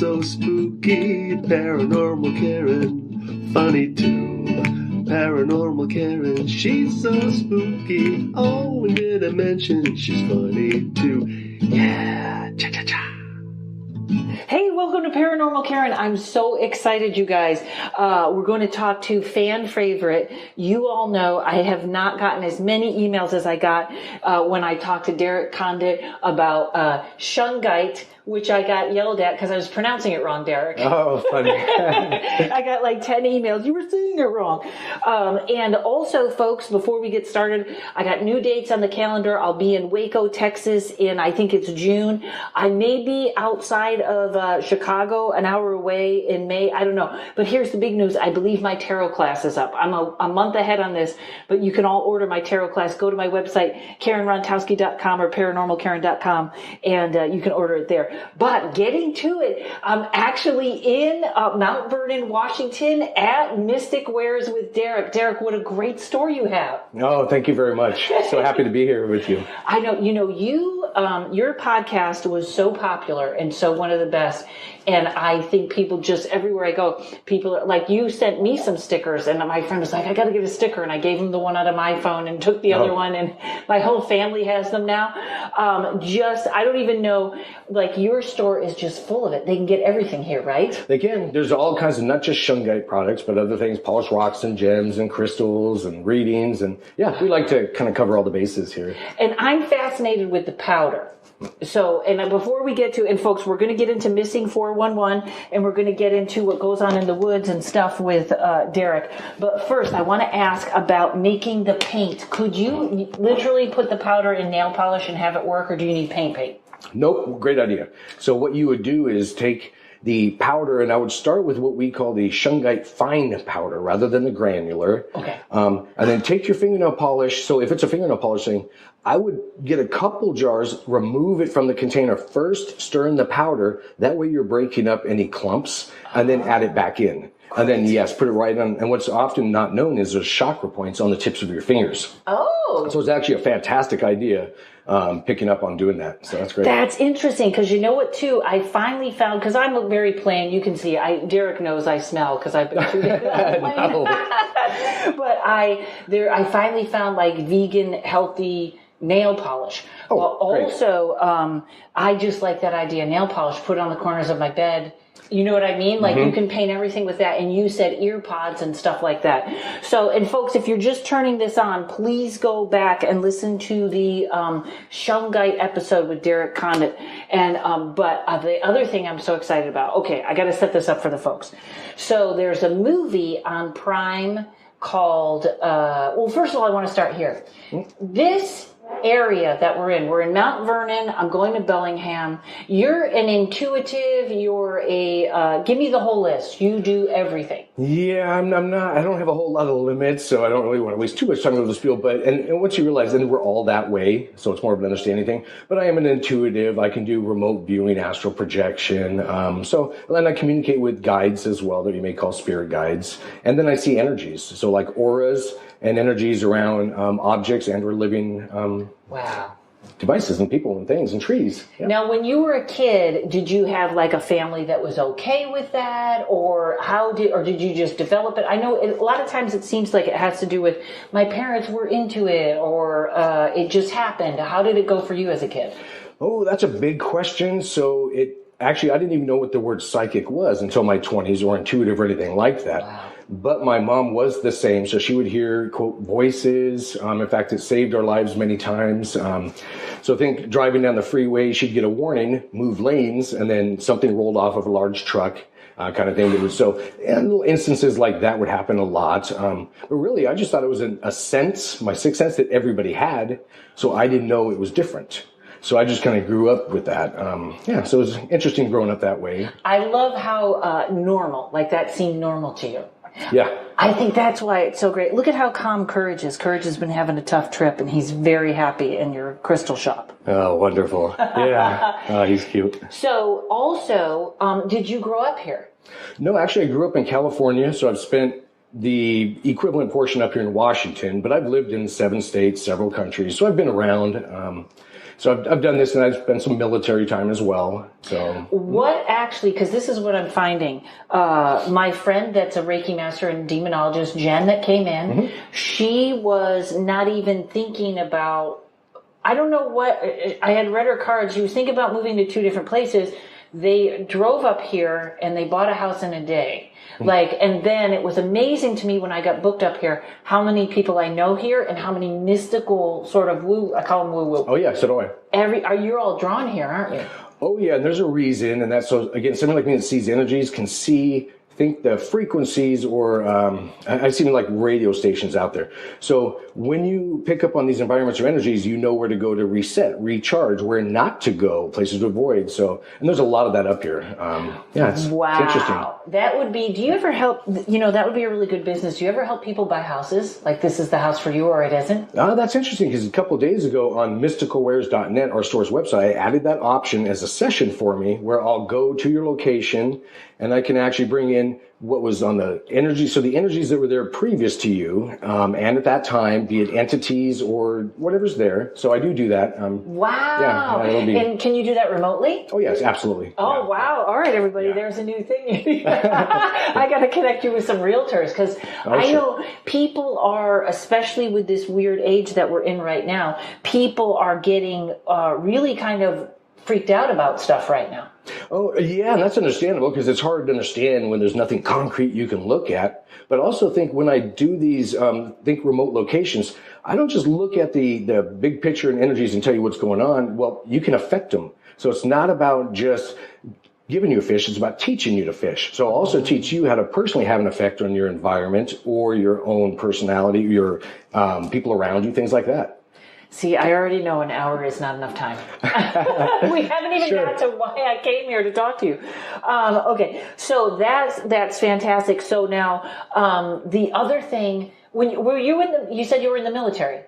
so spooky. Paranormal Karen, funny too. Paranormal Karen, she's so spooky. Oh, and did I mention she's funny too? Yeah, cha-cha-cha. Hey, welcome to Paranormal Karen. I'm so excited, you guys. We're going to talk to fan favorite. You all know I have not gotten as many emails as I got when I talked to Derek Condit about Shungite, which I got yelled at because I was pronouncing it wrong, Derek. Oh, funny. I got like 10 emails. You were saying it wrong. And also, folks, before we get started, I got new dates on the calendar. I'll be in Waco, Texas in, I think it's June. I may be outside of Chicago, an hour away in May. I don't know. But here's the big news. I believe my tarot class is up. I'm a month ahead on this, but you can all order my tarot class. Go to my website, KarenRontowski.com or ParanormalKaren.com, and you can order it there. But getting to it, I'm actually in Mount Vernon, Washington at Mystic Wares with Derek. Derek, what a great store you have. Oh, thank you very much. So happy to be here with you. I know, your podcast was so popular and so one of the best. And I think people just, everywhere I go, people are like, you sent me some stickers, and my friend was like, I got to get a sticker. And I gave him the one out of my phone and took the other one. And my whole family has them now. I don't even know, like your store is just full of it. They can get everything here, right? They can. There's all kinds of, not just Shungite products, but other things, polished rocks and gems and crystals and readings. And yeah, we like to kind of cover all the bases here. And I'm fascinated with the powder. So, and before we get to, and folks, we're going to get into Missing 411, and we're going to get into what goes on in the woods and stuff with Derek. But first, I want to ask about making the paint. Could you literally put the powder in nail polish and have it work, or do you need paint? Nope, great idea. So what you would do is take the powder, and I would start with what we call the Shungite fine powder rather than the granular. Okay. And then take your fingernail polish. So if it's a fingernail polish thing, I would get a couple jars, remove it from the container first, stir in the powder. That way you're breaking up any clumps, and then add it back in. And then, yes, put it right on. And what's often not known is there's chakra points on the tips of your fingers. Oh. So it's actually a fantastic idea, picking up on doing that. So that's great. That's interesting, because you know what, too? I finally found, because I'm very plain. You can see, Derek knows I smell because I've been treated that way. No. But I finally found like vegan, healthy nail polish. Oh, well, also, I just like that idea. Nail polish, put it on the corners of my bed. You know what I mean? Like you can paint everything with that. And you said ear pods and stuff like that. So, and folks, if you're just turning this on, please go back and listen to the Shungite episode with Derek Condit. And but the other thing I'm so excited about. Okay, I got to set this up for the folks. So there's a movie on Prime called. Well, first of all, I want to start here. This area that we're in Mount Vernon. I'm going to Bellingham. You're an intuitive. You're a give me the whole list. You do everything. Yeah, I'm not. I don't have a whole lot of limits, so I don't really want to waste too much time with this field. But and once you realize, then we're all that way, so it's more of an understanding thing. But I am an intuitive. I can do remote viewing, astral projection. So then I communicate with guides as well, that you may call spirit guides. And then I see energies, so like auras and energies around objects and or living wow. devices and people and things and trees. Yeah. Now, when you were a kid, did you have like a family that was okay with that, or did you just develop it? I know a lot of times it seems like it has to do with my parents were into it, or it just happened. How did it go for you as a kid? Oh, that's a big question. So actually, I didn't even know what the word psychic was until my 20s, or intuitive or anything like that. Wow. But my mom was the same. So she would hear, quote, voices. In fact, it saved our lives many times. So think driving down the freeway, she'd get a warning, move lanes, and then something rolled off of a large truck, kind of thing. And little instances like that would happen a lot. But really, I just thought it was a sense, my sixth sense that everybody had. So I didn't know it was different. So I just kind of grew up with that. So it was interesting growing up that way. I love how normal, like that seemed normal to you. Yeah. I think that's why it's so great. Look at how calm Courage is. Courage has been having a tough trip, and he's very happy in your crystal shop. Oh, wonderful. Yeah. Oh, he's cute. So also, did you grow up here? No, actually, I grew up in California, so I've spent the equivalent portion up here in Washington, but I've lived in 7 states, several countries, so I've been around. So I've done this, and I've spent some military time as well. So what actually, because this is what I'm finding. My friend that's a Reiki master and demonologist, Jen, that came in, she was not even thinking about, I don't know what, I had read her cards. She was thinking about moving to 2 different places. They drove up here and they bought a house in a day. And then it was amazing to me when I got booked up here, how many people I know here and how many mystical sort of woo, I call them woo-woo. Oh yeah, so do I. You're all drawn here, aren't you? Oh yeah, and there's a reason, and that's, so again, someone like me that sees energies can think the frequencies, or I've seen like radio stations out there. So when you pick up on these environments or energies, you know where to go to reset, recharge, where not to go, places to avoid. So, and there's a lot of that up here. It's interesting. That would be, do you ever help, that would be a really good business. Do you ever help people buy houses? Like this is the house for you or it isn't? That's interesting, because a couple of days ago on mysticalwares.net, our store's website, I added that option as a session for me where I'll go to your location and I can actually bring in what was on the energy. So the energies that were there previous to you, and at that time, be it entities or whatever's there. So I do that. Wow. Yeah, and can you do that remotely? Oh, yes, absolutely. Oh, yeah. Wow. All right, everybody, there's a new thing. I got to connect you with some realtors, because I know people are, especially with this weird age that we're in right now, people are getting really kind of freaked out about stuff right now. Oh, yeah, and that's understandable, because it's hard to understand when there's nothing concrete you can look at. But I also think when I do these, remote locations, I don't just look at the big picture and energies and tell you what's going on. Well, you can affect them. So it's not about just giving you a fish, it's about teaching you to fish. So I'll also teach you how to personally have an effect on your environment or your own personality, your people around you, things like that. See, I already know an hour is not enough time. We haven't even got to why I came here to talk to you. Okay, so that's fantastic. So now, the other thing, you said you were in the military.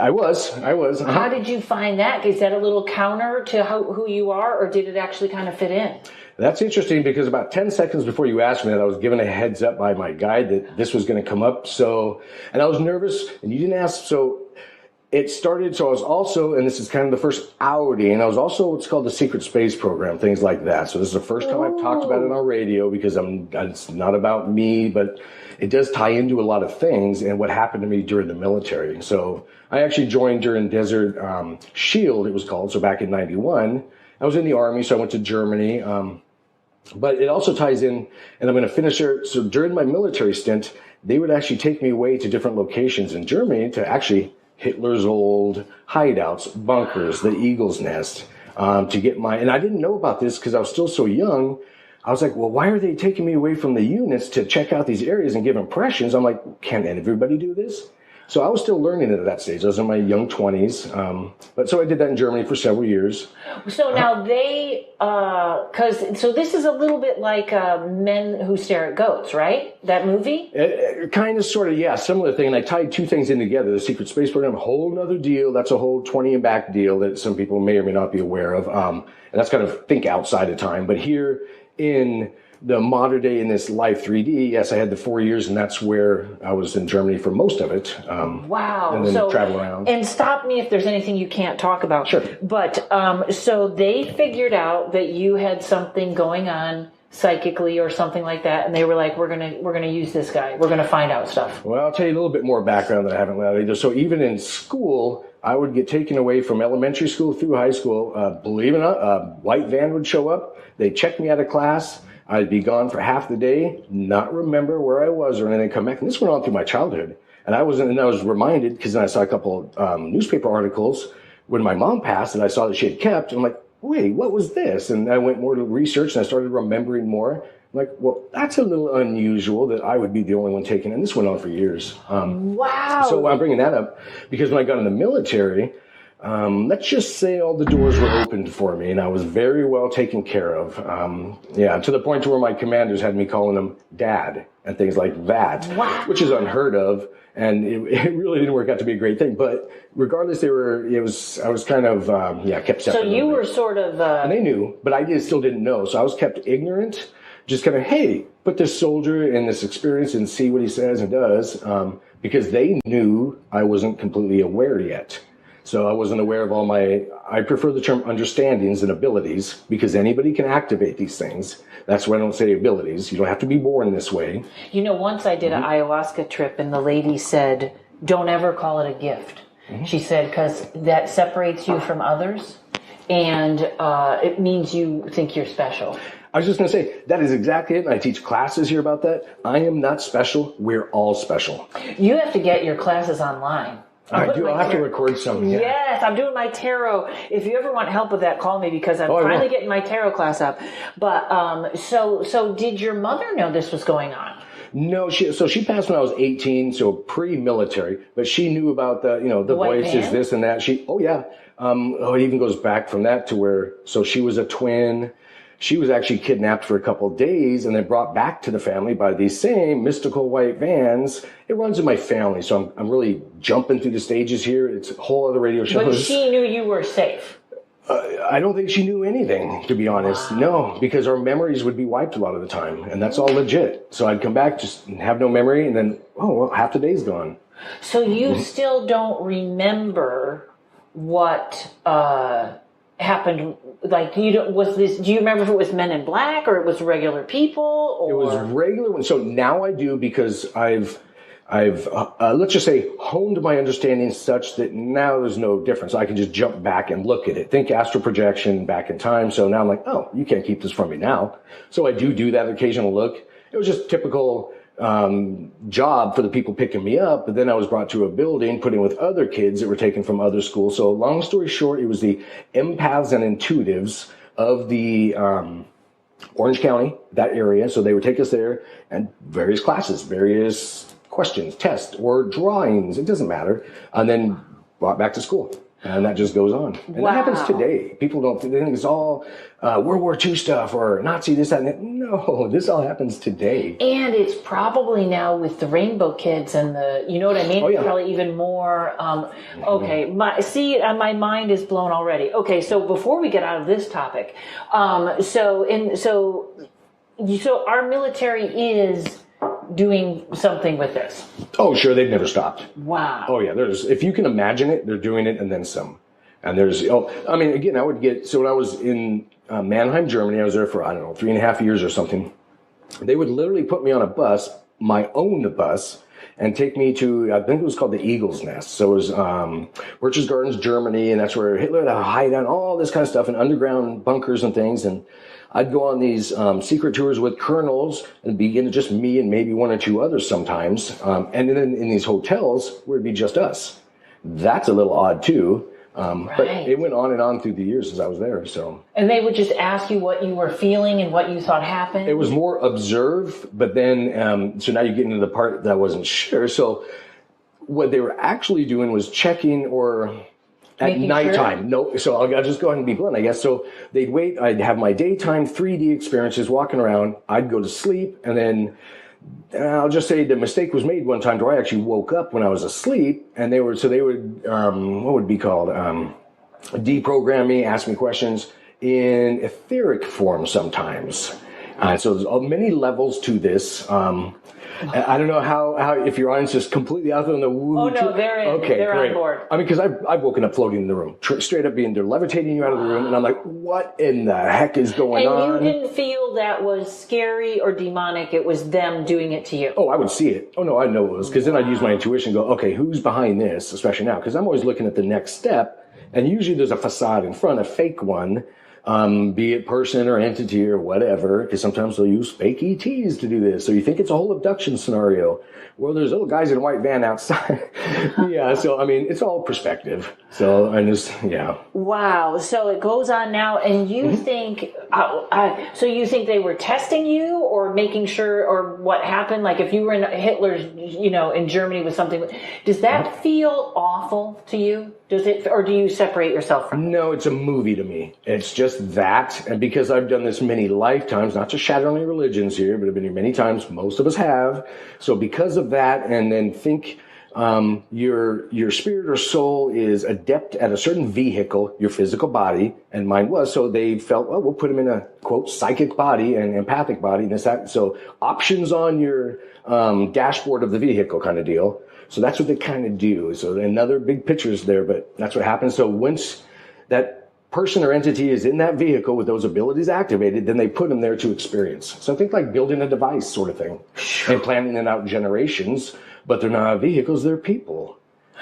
I was. How did you find that? Is that a little counter to who you are, or did it actually kind of fit in? That's interesting, because about 10 seconds before you asked me that, I was given a heads up by my guide that this was going to come up. So, and I was nervous, and you didn't ask, so it started, so I was also, and this is kind of the first outing, I was also what's called the Secret Space Program, things like that. So this is the first time I've talked about it on radio, because it's not about me, but it does tie into a lot of things and what happened to me during the military. So I actually joined during Desert Shield, it was called, so back in 91. I was in the Army, so I went to Germany. But it also ties in, and I'm going to finish there. So during my military stint, they would actually take me away to different locations in Germany to actually Hitler's old hideouts, bunkers, the Eagle's Nest, to get and I didn't know about this because I was still so young. I was like, well, why are they taking me away from the units to check out these areas and give impressions? I'm like, can everybody do this? So I was still learning at that stage. I was in my young 20s. But so I did that in Germany for several years. So now so this is a little bit like Men Who Stare at Goats, right? That movie? Kind of, sort of, yeah, similar thing. And I tied two things in together. The Secret Space Program, a whole nother deal. That's a whole 20 and back deal that some people may or may not be aware of. And that's kind of think outside of time. But here in the modern day, in this live 3D, yes, I had the 4 years, and that's where I was in Germany for most of it. Wow. And then travel around. And stop me if there's anything you can't talk about. Sure. But so they figured out that you had something going on psychically or something like that, and they were like, we're gonna use this guy. We're gonna find out stuff. Well, I'll tell you a little bit more background that I haven't let out either. So even in school, I would get taken away from elementary school through high school. Believe it or not, a white van would show up. They'd check me out of class. I'd be gone for half the day, not remember where I was or anything, come back. And this went on through my childhood. And I was reminded, because then I saw a couple newspaper articles when my mom passed, and I saw that she had kept. I'm like, wait, what was this? And I went more to research, and I started remembering more. I'm like, well, that's a little unusual that I would be the only one taking it. And this went on for years. Wow. So I'm bringing that up because when I got in the military, let's just say all the doors were opened for me, and I was very well taken care of. To the point to where my commanders had me calling them Dad and things like that, which is unheard of, and it really didn't work out to be a great thing. But regardless, I was kind of kept separate. So you were sort of, and they knew, but I still didn't know. So I was kept ignorant, just kind of, hey, put this soldier in this experience and see what he says and does, because they knew I wasn't completely aware yet. So I wasn't aware of all I prefer the term understandings and abilities, because anybody can activate these things. That's why I don't say abilities. You don't have to be born this way. You know, once I did an ayahuasca trip and the lady said, don't ever call it a gift. She said, because that separates you from others and it means you think you're special. I was just going to say, that is exactly it. And I teach classes here about that. I am not special. We're all special. You have to get your classes online. I do. I'll have to record some. Yeah. Yes, I'm doing my tarot. If you ever want help with that, call me because I'm finally getting my tarot class up. But so did your mother know this was going on? No, she passed when I was 18, so pre-military. But she knew about the voices, this and that. It even goes back from that to where. So she was a twin. She was actually kidnapped for a couple of days and then brought back to the family by these same mystical white vans. It runs in my family, so I'm really jumping through the stages here. It's a whole other radio show. But she knew you were safe. I don't think she knew anything, to be honest. Wow. No, because our memories would be wiped a lot of the time, and that's all legit. So I'd come back, just have no memory, and then, half the day's gone. So you still don't remember what happened? Like, do you remember if it was Men in Black or it was regular people? Or? It was regular. So now I do, because I've let's just say honed my understanding such that now there's no difference. I can just jump back and look at it. Think astral projection back in time. So now I'm like, you can't keep this from me now. So I do that occasional look. It was just typical job for the people picking me up. But then I was brought to a building, put in with other kids that were taken from other schools. So long story short, it was the empaths and intuitives of the Orange County, that area. So they would take us there and various classes, various questions, tests, or drawings, it doesn't matter, and then brought back to school. And that just goes on. And that happens today. People they think it's all World War II stuff or Nazi, this, that, and that. No, this all happens today. And it's probably now with the rainbow kids and you know what I mean? Oh, yeah. Probably even more. Okay, my mind is blown already. Okay, so before we get out of this topic, so our military is doing something with this. Oh, sure. They've never stopped. Wow. Oh, yeah. If you can imagine it, they're doing it and then some. And again, I would when I was in Mannheim, Germany, I was there for, 3.5 years or something. They would literally put me on a bus, my own bus, and take me to, I think it was called the Eagle's Nest. So it was Berchtesgadens, Germany, and that's where Hitler had a hideout, all this kind of stuff, and underground bunkers and things. And I'd go on these secret tours with colonels and begin to just me and maybe one or two others sometimes. And then in these hotels where it'd be just us. That's a little odd too. Right. But it went on and on through the years as I was there. So. And they would just ask you what you were feeling and what you thought happened? It was more observe, but then, so now you get into the part that I wasn't sure. So what they were actually doing was checking at nighttime. Sure? No, so I'll just go ahead and be blunt, I guess. So they'd wait. I'd have my daytime 3D experiences walking around. I'd go to sleep, and then I'll just say the mistake was made one time where I actually woke up when I was asleep, and they would what would be called deprogram me, ask me questions in etheric form sometimes. So there's many levels to this. I don't know how if your audience is completely out there in the woo. Oh no, they're in. Okay, they're great. On board. I mean, because I've woken up floating in the room, straight up they're levitating you out of the room, and I'm like, what in the heck is going on? And you didn't feel that was scary or demonic. It was them doing it to you. Oh, I would see it. Oh no, I know it was, because then I'd use my intuition and go, okay, who's behind this? Especially now, because I'm always looking at the next step, and usually there's a facade in front, a fake one. Be it person or entity or whatever, because sometimes they'll use fake ETs to do this. So you think it's a whole abduction scenario. Well, there's little guys in a white van outside. Yeah, so I mean, it's all perspective. So Wow. So it goes on now, and you think, so you think they were testing you or making sure, or what happened? Like if you were in Hitler's, in Germany with something, does that feel awful to you? Does it, or do you separate yourself from it? No, it's a movie to me. It's just that. And because I've done this many lifetimes, not to shatter any religions here, but I've been here many times. Most of us have. So because of that, and then think your spirit or soul is adept at a certain vehicle, your physical body, and mine was. So they felt, well, we'll put them in a, quote, psychic body and empathic body. And this, that. So options on your dashboard of the vehicle kind of deal. So that's what they kind of do. So another big picture is there, but that's what happens. So once that person or entity is in that vehicle with those abilities activated, then they put them there to experience. So think like building a device sort of thing and planning it out generations, but they're not vehicles, they're people.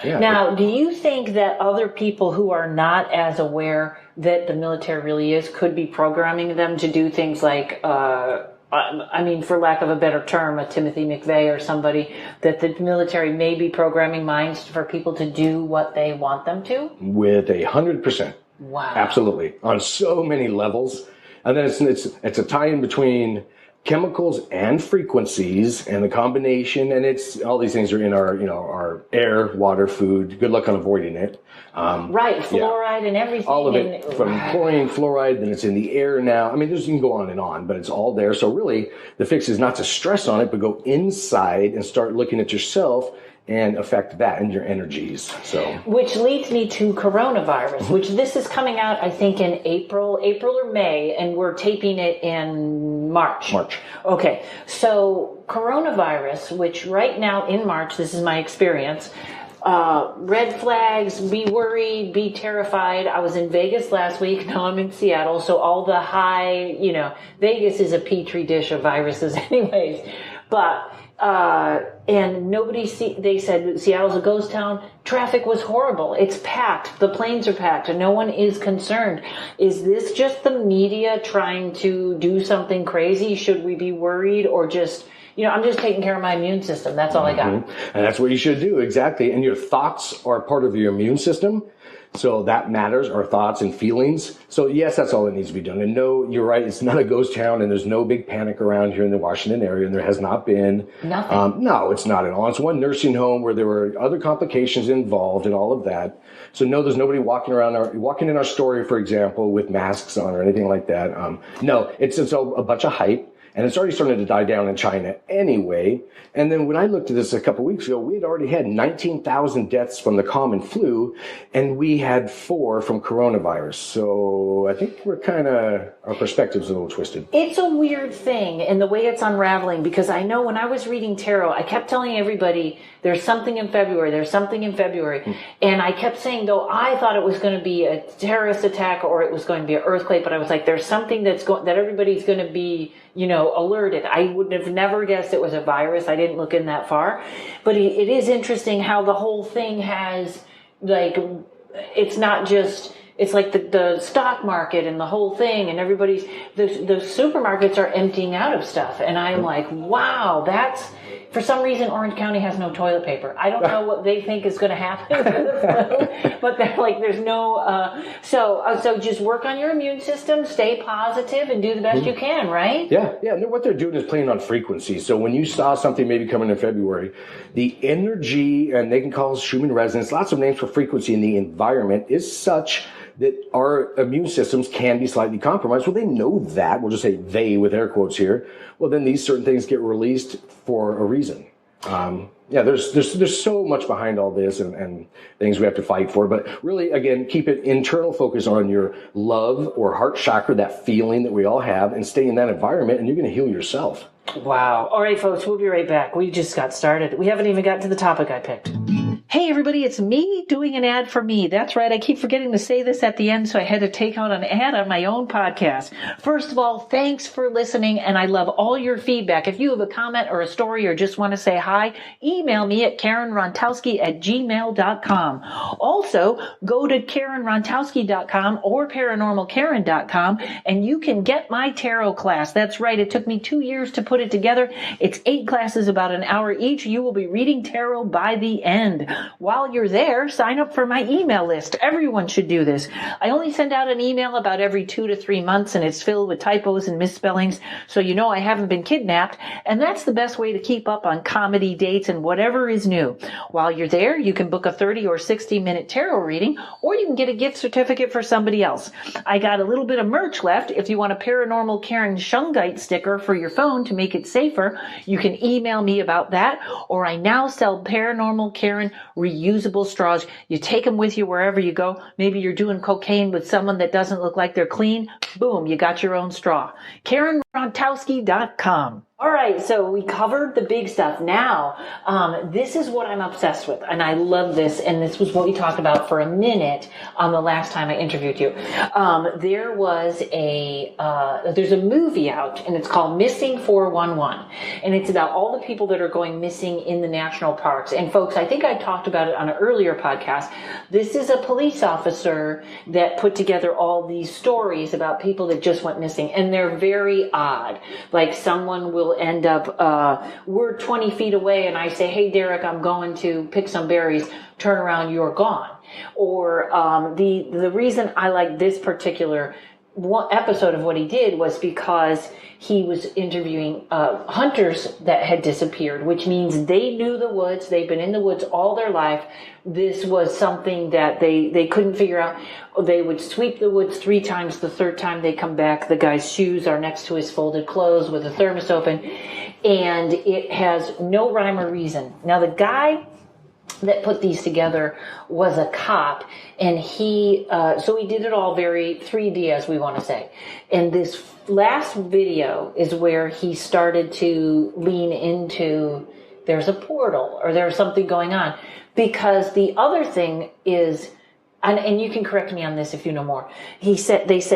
Yeah. Now, do you think that other people who are not as aware that the military really is could be programming them to do things like, I mean, for lack of a better term, a Timothy McVeigh or somebody, that the military may be programming minds for people to do what they want them to? With 100%. Wow. Absolutely. On so many levels. And then it's a tie-in between chemicals and frequencies and the combination, and it's all these things are in our air, water, food. Good luck on avoiding it. Right, fluoride and everything. All of it, from chlorine, fluoride, then it's in the air now. I mean, you can go on and on, but it's all there. So really, the fix is not to stress on it, but go inside and start looking at yourself and affect that and your energies. So, which leads me to coronavirus, which this is coming out, I think, in April or May, and we're taping it in March. Okay, so coronavirus, which right now in March, this is my experience, red flags, be worried, be terrified. I was in Vegas last week, now I'm in Seattle, so all the high, Vegas is a petri dish of viruses anyways, but and they said Seattle's a ghost town. Traffic was horrible. It's packed. The planes are packed and no one is concerned. Is this just the media trying to do something crazy? Should we be worried or just, I'm just taking care of my immune system. That's all I got. And that's what you should do. Exactly. And your thoughts are part of your immune system. So that matters, our thoughts and feelings. So yes, that's all that needs to be done. And no, you're right. It's not a ghost town and there's no big panic around here in the Washington area. And there has not been. Nothing. No, it's not at all. It's one nursing home where there were other complications involved and all of that. So no, there's nobody walking in our story, for example, with masks on or anything like that. No, it's a bunch of hype. And it's already starting to die down in China anyway. And then when I looked at this a couple of weeks ago, we had already had 19,000 deaths from the common flu, and we had 4 from coronavirus. So I think our perspective's a little twisted. It's a weird thing in the way it's unraveling, because I know when I was reading tarot, I kept telling everybody there's something in February, And I kept saying, though, I thought it was going to be a terrorist attack or it was going to be an earthquake, but I was like, there's something that everybody's going to be, alerted. I would have never guessed it was a virus. I didn't look in that far. But it is interesting how the whole thing has, it's not just, it's like the stock market and the whole thing, and the supermarkets are emptying out of stuff. And I'm like, wow, for some reason, Orange County has no toilet paper. I don't know what they think is going to happen with the flu, but they're like, there's no, so just work on your immune system, stay positive, and do the best you can, right? Yeah. And what they're doing is playing on frequency. So when you saw something maybe coming in February, the energy, and they can call it Schumann resonance, lots of names for frequency in the environment, is such that our immune systems can be slightly compromised. Well, they know that. We'll just say they with air quotes here. Well, then these certain things get released for a reason. There's so much behind all this and things we have to fight for. But really, again, keep it internal focus on your love or heart chakra, that feeling that we all have, and stay in that environment, and you're going to heal yourself. Wow. All right, folks, we'll be right back. We just got started. We haven't even got to the topic I picked. Hey, everybody, it's me doing an ad for me. That's right. I keep forgetting to say this at the end, so I had to take out an ad on my own podcast. First of all, thanks for listening, and I love all your feedback. If you have a comment or a story or just want to say hi, email me at KarenRontowski@gmail.com. Also, go to KarenRontowski.com or ParanormalKaren.com, and you can get my tarot class. That's right. It took me 2 years to put it together. It's 8 classes, about an hour each. You will be reading tarot by the end. While you're there, sign up for my email list. Everyone should do this. I only send out an email about every 2 to 3 months, and it's filled with typos and misspellings, so you know I haven't been kidnapped, and that's the best way to keep up on comedy dates and whatever is new. While you're there, you can book a 30 or 60-minute tarot reading, or you can get a gift certificate for somebody else. I got a little bit of merch left. If you want a Paranormal Karen Shungite sticker for your phone to make it safer, you can email me about that, or I now sell Paranormal Karen reusable straws. You take them with you wherever you go. Maybe you're doing cocaine with someone that doesn't look like they're clean. Boom, you got your own straw. Karen Rontowski.com. All right, so we covered the big stuff. Now, this is what I'm obsessed with, and I love this, and this was what we talked about for a minute on the last time I interviewed you. There was there's a movie out, and it's called Missing 411, and it's about all the people that are going missing in the national parks. And folks, I think I talked about it on an earlier podcast. This is a police officer that put together all these stories about people that just went missing, and they're very odd. Like someone will end up, we're 20 feet away and I say, hey, Derek, I'm going to pick some berries. Turn around, you're gone. Or the reason I like this particular one episode of what he did was because he was interviewing hunters that had disappeared, which means they knew the woods. They've been in the woods all their life. This was something that they couldn't figure out. They would sweep the woods 3 times. The third time they come back, the guy's shoes are next to his folded clothes with a thermos open, and it has no rhyme or reason. Now, the guy that put these together was a cop, and he did it all very 3D, as we want to say. And this last video is where he started to lean into there's a portal or there's something going on. Because the other thing is, and you can correct me on this if you know more. They said there's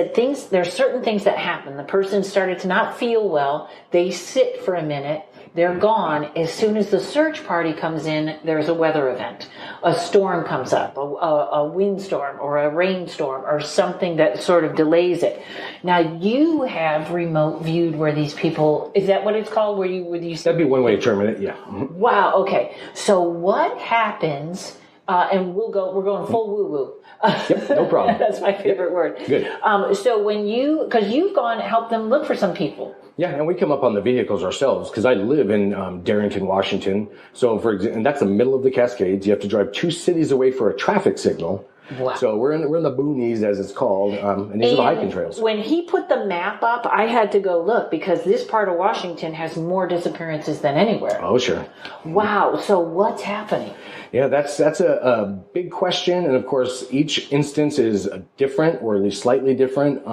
certain things that happen. The person started to not feel well. They sit for a minute. They're gone. As soon as the search party comes in, there's a weather event. A storm comes up, a windstorm or a rainstorm or something that sort of delays it. Now, you have remote viewed where these people, is that what it's called? Where you That'd be one way to term it, yeah. Mm-hmm. Wow, okay. So what happens, and we're going full woo-woo. Yep, no problem. That's my favorite word. Good. So because you've gone and helped them look for some people. Yeah, and we come up on the vehicles ourselves because I live in Darrington, Washington. So, and that's the middle of the Cascades. You have to drive 2 cities away for a traffic signal. Wow. So we're in the boonies, as it's called, and these are the hiking trails. When he put the map up, I had to go look because this part of Washington has more disappearances than anywhere. Oh, sure. Wow. So what's happening? Yeah, that's a big question, and of course, each instance is different, or at least slightly different.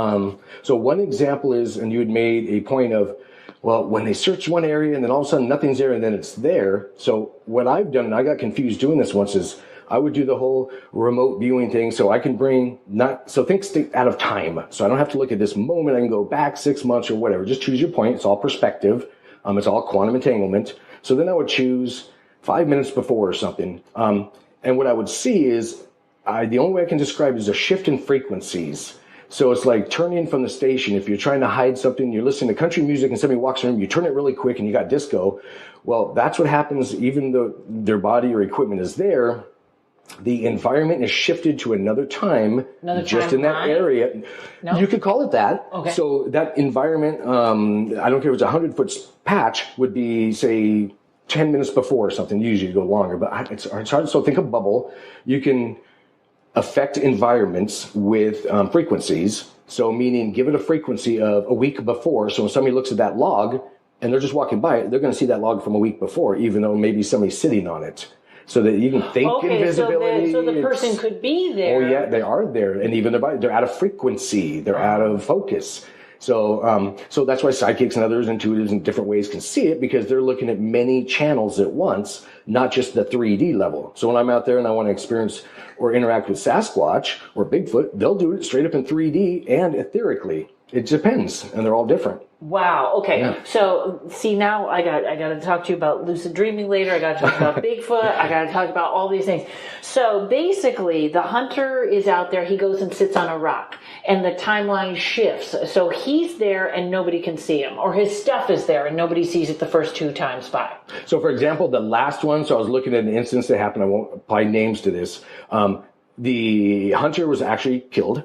So one example is, and you had made a point of, well, when they search one area and then all of a sudden nothing's there and then it's there. So what I've done, and I got confused doing this once, is I would do the whole remote viewing thing so I can bring things out of time. So I don't have to look at this moment. I can go back 6 months or whatever. Just choose your point. It's all perspective. It's all quantum entanglement. So then I would choose 5 minutes before or something. And what I would see is, the only way I can describe it is a shift in frequencies. So it's like turning from the station. If you're trying to hide something, you're listening to country music and somebody walks in the room, you turn it really quick and you got disco. Well, that's what happens even though their body or equipment is there. The environment is shifted to another time just in that area. No? You could call it that. Okay. So that environment, I don't care if it's a 100-foot patch, would be, say, 10 minutes before or something. Usually go longer, but it's hard. So think of bubble. You can affect environments with frequencies. So meaning give it a frequency of a week before. So when somebody looks at that log and they're just walking by it, they're going to see that log from a week before, even though maybe somebody's sitting on it. So that you can think invisibility. So the person could be there. Oh yeah, they are there, and even they're out of frequency. They're out of focus. So that's why psychics and others, intuitives in different ways can see it, because they're looking at many channels at once, not just the 3D level. So when I'm out there and I want to experience or interact with Sasquatch or Bigfoot, they'll do it straight up in 3D and etherically. It depends, and they're all different. Wow. Okay. Yeah. So see, now I got to talk to you about lucid dreaming later. I got to talk about Bigfoot. I got to talk about all these things. So basically, the hunter is out there. He goes and sits on a rock, and the timeline shifts. So he's there, and nobody can see him, or his stuff is there, and nobody sees it the first 2 times by. So, for example, the last one. So I was looking at an instance that happened. I won't apply names to this. The hunter was actually killed.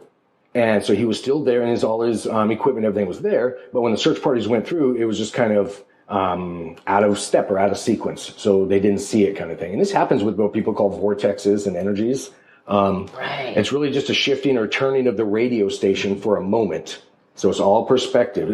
And so he was still there, and all his equipment, everything was there. But when the search parties went through, it was just kind of out of step or out of sequence. So they didn't see it, kind of thing. And this happens with what people call vortexes and energies. Right. It's really just a shifting or turning of the radio station for a moment. So it's all perspective.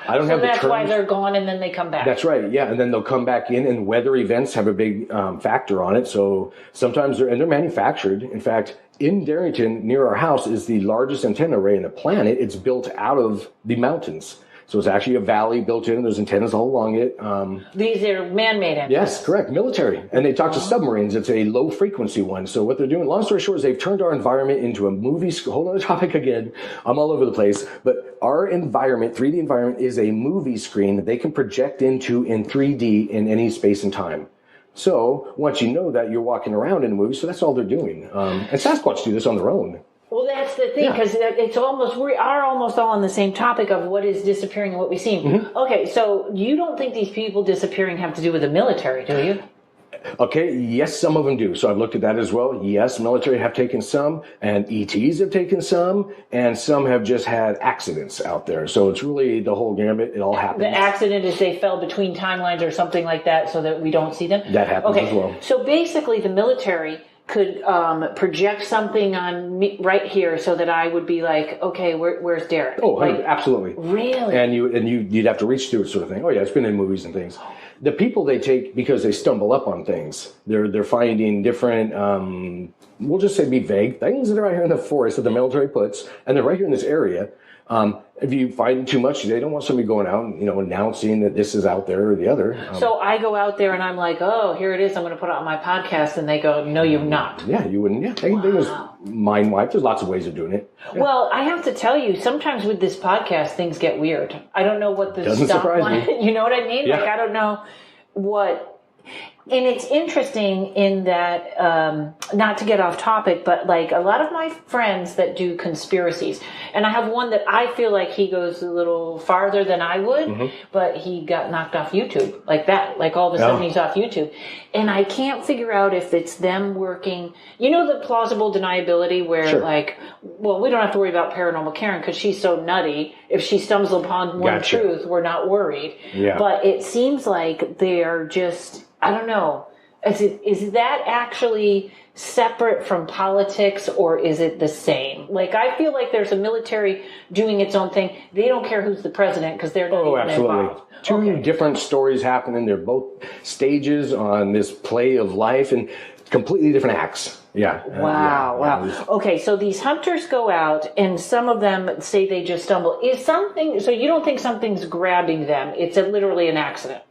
I don't have the terms. That's why they're gone and then they come back. That's right, yeah. And then they'll come back in, and weather events have a big factor on it. So sometimes they're manufactured. In fact, in Darrington, near our house, is the largest antenna array in the planet. It's built out of the mountains. So it's actually a valley built in. There's antennas all along it. These are man-made antennas. Yes, correct. Military. And they talk to submarines. It's a low frequency one. So what they're doing, long story short, is they've turned our environment into a movie. Whole other topic again. I'm all over the place. But our environment, 3D environment, is a movie screen that they can project into in 3D in any space and time. So once you know that, you're walking around in a movie. So that's all they're doing. And Sasquatch do this on their own. Well, that's the thing, because it's almost, we are almost all on the same topic of what is disappearing and what we see. Okay, so you don't think these people disappearing have to do with the military, do you? Okay, yes, some of them do. So I've looked at that as well. Yes, military have taken some, and ETs have taken some, and some have just had accidents out there. So it's really the whole gambit. It all happens. The accident is they fell between timelines or something like that so that we don't see them? That happens as well. So basically the military could project something on me right here so that I would be like, okay, where's Derek? Oh, absolutely. Really? And you'd have to reach through it, sort of thing. Oh yeah, it's been in movies and things. The people they take because they stumble up on things. They're finding different, we'll just say be vague, things that are out here in the forest that the military puts, and they're right here in this area. If you find too much, they don't want somebody going out and, announcing that this is out there or the other. So I go out there and I'm like, oh, here it is. I'm going to put it on my podcast. And they go, no, you're not. Yeah, you wouldn't. Yeah, they was mind wiped. There's lots of ways of doing it. Yeah. Well, I have to tell you, sometimes with this podcast, things get weird. I don't know what the Doesn't surprise me. You know what I mean? Yeah. Like, I don't know what. And it's interesting in that, not to get off topic, but like a lot of my friends that do conspiracies, and I have one that I feel like he goes a little farther than I would, but he got knocked off YouTube like that. Like all of a sudden he's off YouTube. And I can't figure out if it's them working, the plausible deniability where like, well, we don't have to worry about Paranormal Karen because she's so nutty. If she stumbles upon one truth, we're not worried. Yeah. But it seems like they are just, I don't know. Is that actually separate from politics or is it the same? Like, I feel like there's a military doing its own thing. They don't care who's the president because they're not even involved. Two different stories happening. They're both stages on this play of life and completely different acts. Yeah. Wow. Okay, so these hunters go out and some of them say they just stumble. So you don't think something's grabbing them. It's literally an accident.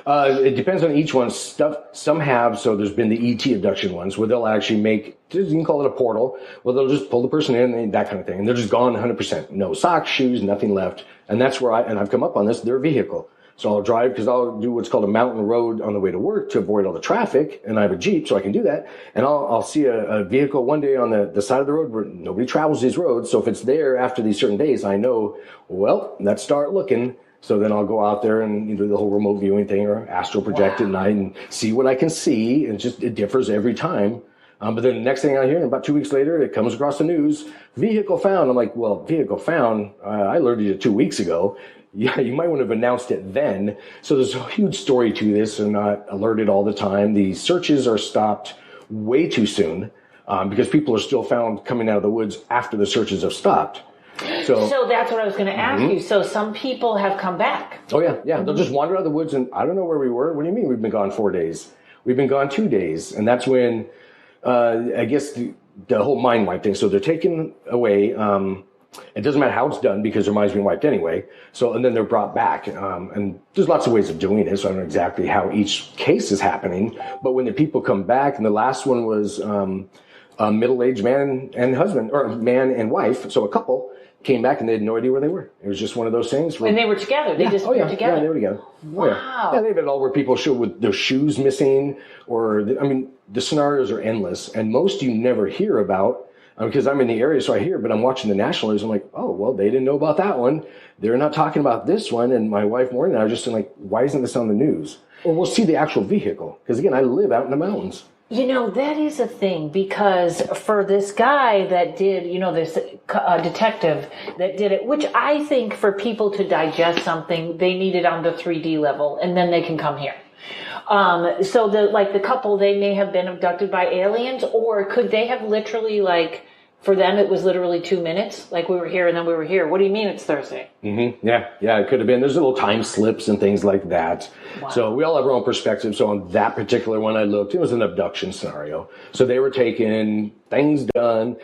It depends on each one. Some have, so there's been the ET abduction ones where they'll actually make, you can call it a portal, where they'll just pull the person in and that kind of thing. And they're just gone 100%. No socks, shoes, nothing left. And that's where I've come up on this, their vehicle. So I'll drive, because I'll do what's called a mountain road on the way to work to avoid all the traffic. And I have a Jeep, so I can do that. And I'll see a vehicle one day on the side of the road where nobody travels these roads. So if it's there after these certain days, I know, well, let's start looking. So then I'll go out there and do the whole remote viewing thing or astral project at night and see what I can see. And it differs every time. But then the next thing I hear, about 2 weeks later, it comes across the news, vehicle found. I'm like, well, vehicle found, I alerted you 2 weeks ago. Yeah, you might want to have announced it then. So there's a huge story to this. They're not alerted all the time. The searches are stopped way too soon because people are still found coming out of the woods after the searches have stopped. So that's what I was going to ask you. So some people have come back. Oh, yeah. They'll just wander out of the woods and I don't know where we were. What do you mean we've been gone 4 days? We've been gone 2 days. And that's when, I guess, the whole mind wipe thing. So they're taken away. It doesn't matter how it's done because their mind's being wiped anyway. So, and then they're brought back. And there's lots of ways of doing it. So I don't know exactly how each case is happening. But when the people come back, and the last one was a middle-aged man and husband, or man and wife, so a couple, came back and they had no idea where they were. It was just one of those things. And they were together. They just were together. Yeah, they were together. Wow. Yeah, they've had all where people show with their shoes missing, or the scenarios are endless, and most you never hear about because I'm in the area, so I hear. But I'm watching the national news. I'm like, oh well, they didn't know about that one. They're not talking about this one. And my wife Maureen and I were just like, why isn't this on the news? Or we'll see the actual vehicle because again, I live out in the mountains. That is a thing because for this guy that did, this detective that did it, which I think for people to digest something, they need it on the 3D level and then they can come here. So the couple, they may have been abducted by aliens, or could they have literally for them, it was literally 2 minutes. Like we were here and then we were here. What do you mean it's Thursday? Mm-hmm. Yeah, it could have been. There's little time slips and things like that. Wow. So we all have our own perspective. So on that particular one I looked, it was an abduction scenario. So they were taken, things done,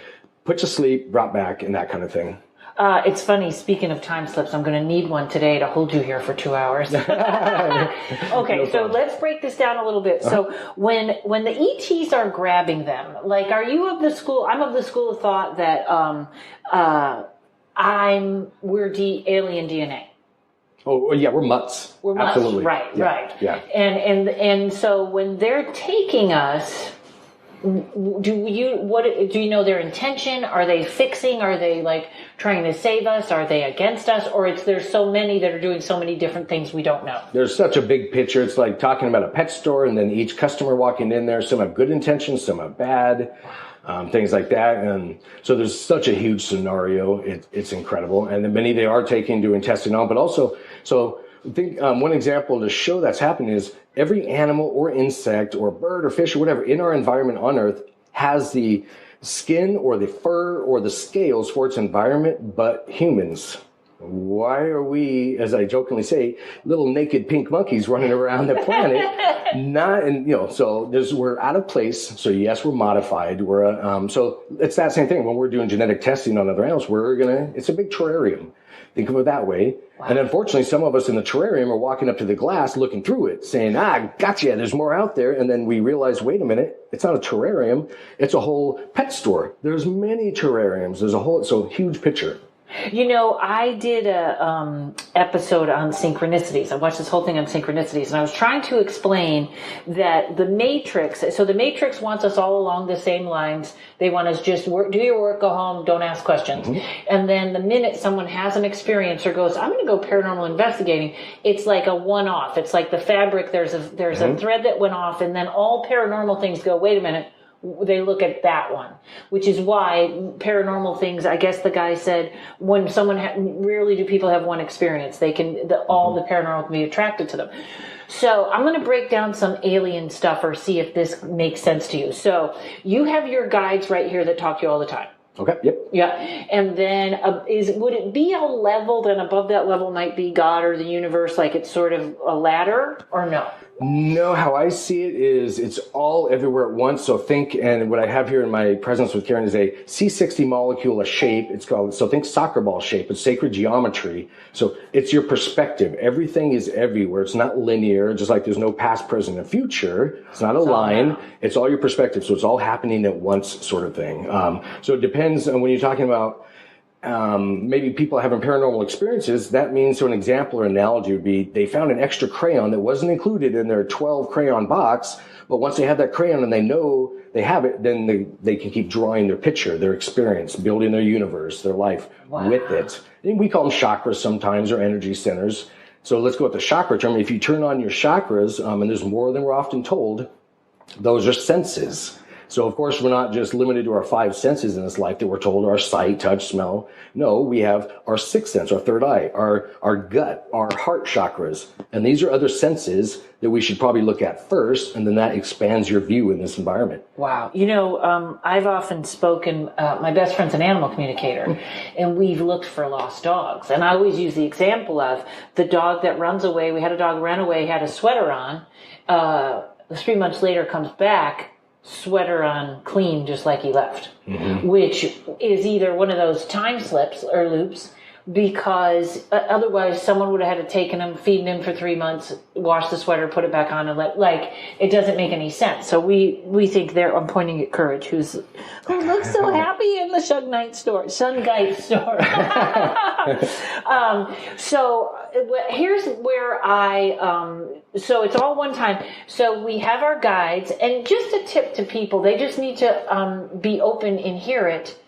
put to sleep, brought back, and that kind of thing. It's funny, speaking of time slips, I'm going to need one today to hold you here for 2 hours. Okay, so let's break this down a little bit. So when the ETs are grabbing them, like, are you of the school? I'm of the school of thought that we're alien DNA. Oh yeah, we're mutts. We're mutts, absolutely. Right, yeah. right. Yeah. And so when they're taking us, do you know their intention? Are they fixing? Are they like trying to save us? Are they against us? Or there's so many that are doing so many different things we don't know. There's such a big picture. It's like talking about a pet store, and then each customer walking in there. Some have good intentions, some have bad. Things like that. And so there's such a huge scenario. It's incredible. And then many they are taking, doing testing on, but also, so I think one example to show that's happening is every animal or insect or bird or fish or whatever in our environment on Earth has the skin or the fur or the scales for its environment, but humans. Why are we, as I jokingly say, little naked pink monkeys running around the planet? So we're out of place. So yes, we're modified. So it's that same thing when we're doing genetic testing on other animals. It's a big terrarium. Think of it that way. Wow. And unfortunately, some of us in the terrarium are walking up to the glass, looking through it, saying, gotcha, there's more out there. And then we realize, wait a minute, it's not a terrarium. It's a whole pet store. There's many terrariums. So huge picture. You know, I did a episode on synchronicities. I watched this whole thing on synchronicities, and I was trying to explain that the Matrix. So the Matrix wants us all along the same lines. They want us just do your work, go home, don't ask questions. Mm-hmm. And then the minute someone has an experience or goes, I'm going to go paranormal investigating, it's like a one-off. It's like the fabric. There's a thread that went off, and then all paranormal things go, wait a minute. They look at that one, which is why paranormal things, I guess the guy said, when someone, rarely do people have one experience. All the paranormal can be attracted to them. So I'm going to break down some alien stuff or see if this makes sense to you. So you have your guides right here that talk to you all the time. Okay. Yep. Yeah. And then would it be a level, then above that level might be God or the universe, like it's sort of a ladder, or no? No, how I see it is it's all everywhere at once. So and what I have here in my presence with Karen is a C60 molecule, a shape. Think soccer ball shape. It's sacred geometry. So it's your perspective. Everything is everywhere. It's not linear, just like there's no past, present, and future. It's not a line. It's all your perspective. So it's all happening at once sort of thing. So it depends on when you're talking about maybe people having paranormal experiences. That means, so an example or analogy would be they found an extra crayon that wasn't included in their 12 crayon box, but once they have that crayon and they know they have it, then they can keep drawing their picture, their experience, building their universe, their life with it. And we call them chakras sometimes, or energy centers. So let's go with the chakra term. If you turn on your chakras, and there's more than we're often told, those are senses. So, of course, we're not just limited to our 5 senses in this life that we're told, our sight, touch, smell. No, we have our 6th sense, our 3rd eye, our gut, our heart chakras. And these are other senses that we should probably look at first, and then that expands your view in this environment. Wow. You know, I've often spoken, my best friend's an animal communicator, and we've looked for lost dogs. And I always use the example of the dog that runs away. We had a dog run away, had a sweater on. 3 months later comes back, sweater on, clean, just like he left, which is either one of those time slips or loops, because otherwise someone would have had to take him, feeding him for 3 months, wash the sweater, put it back on, and it doesn't make any sense. So we think I'm pointing at Courage, who looks so happy in the Shungite store. So here's where so it's all one time. So we have our guides, and just a tip to people, they just need to be open and hear it.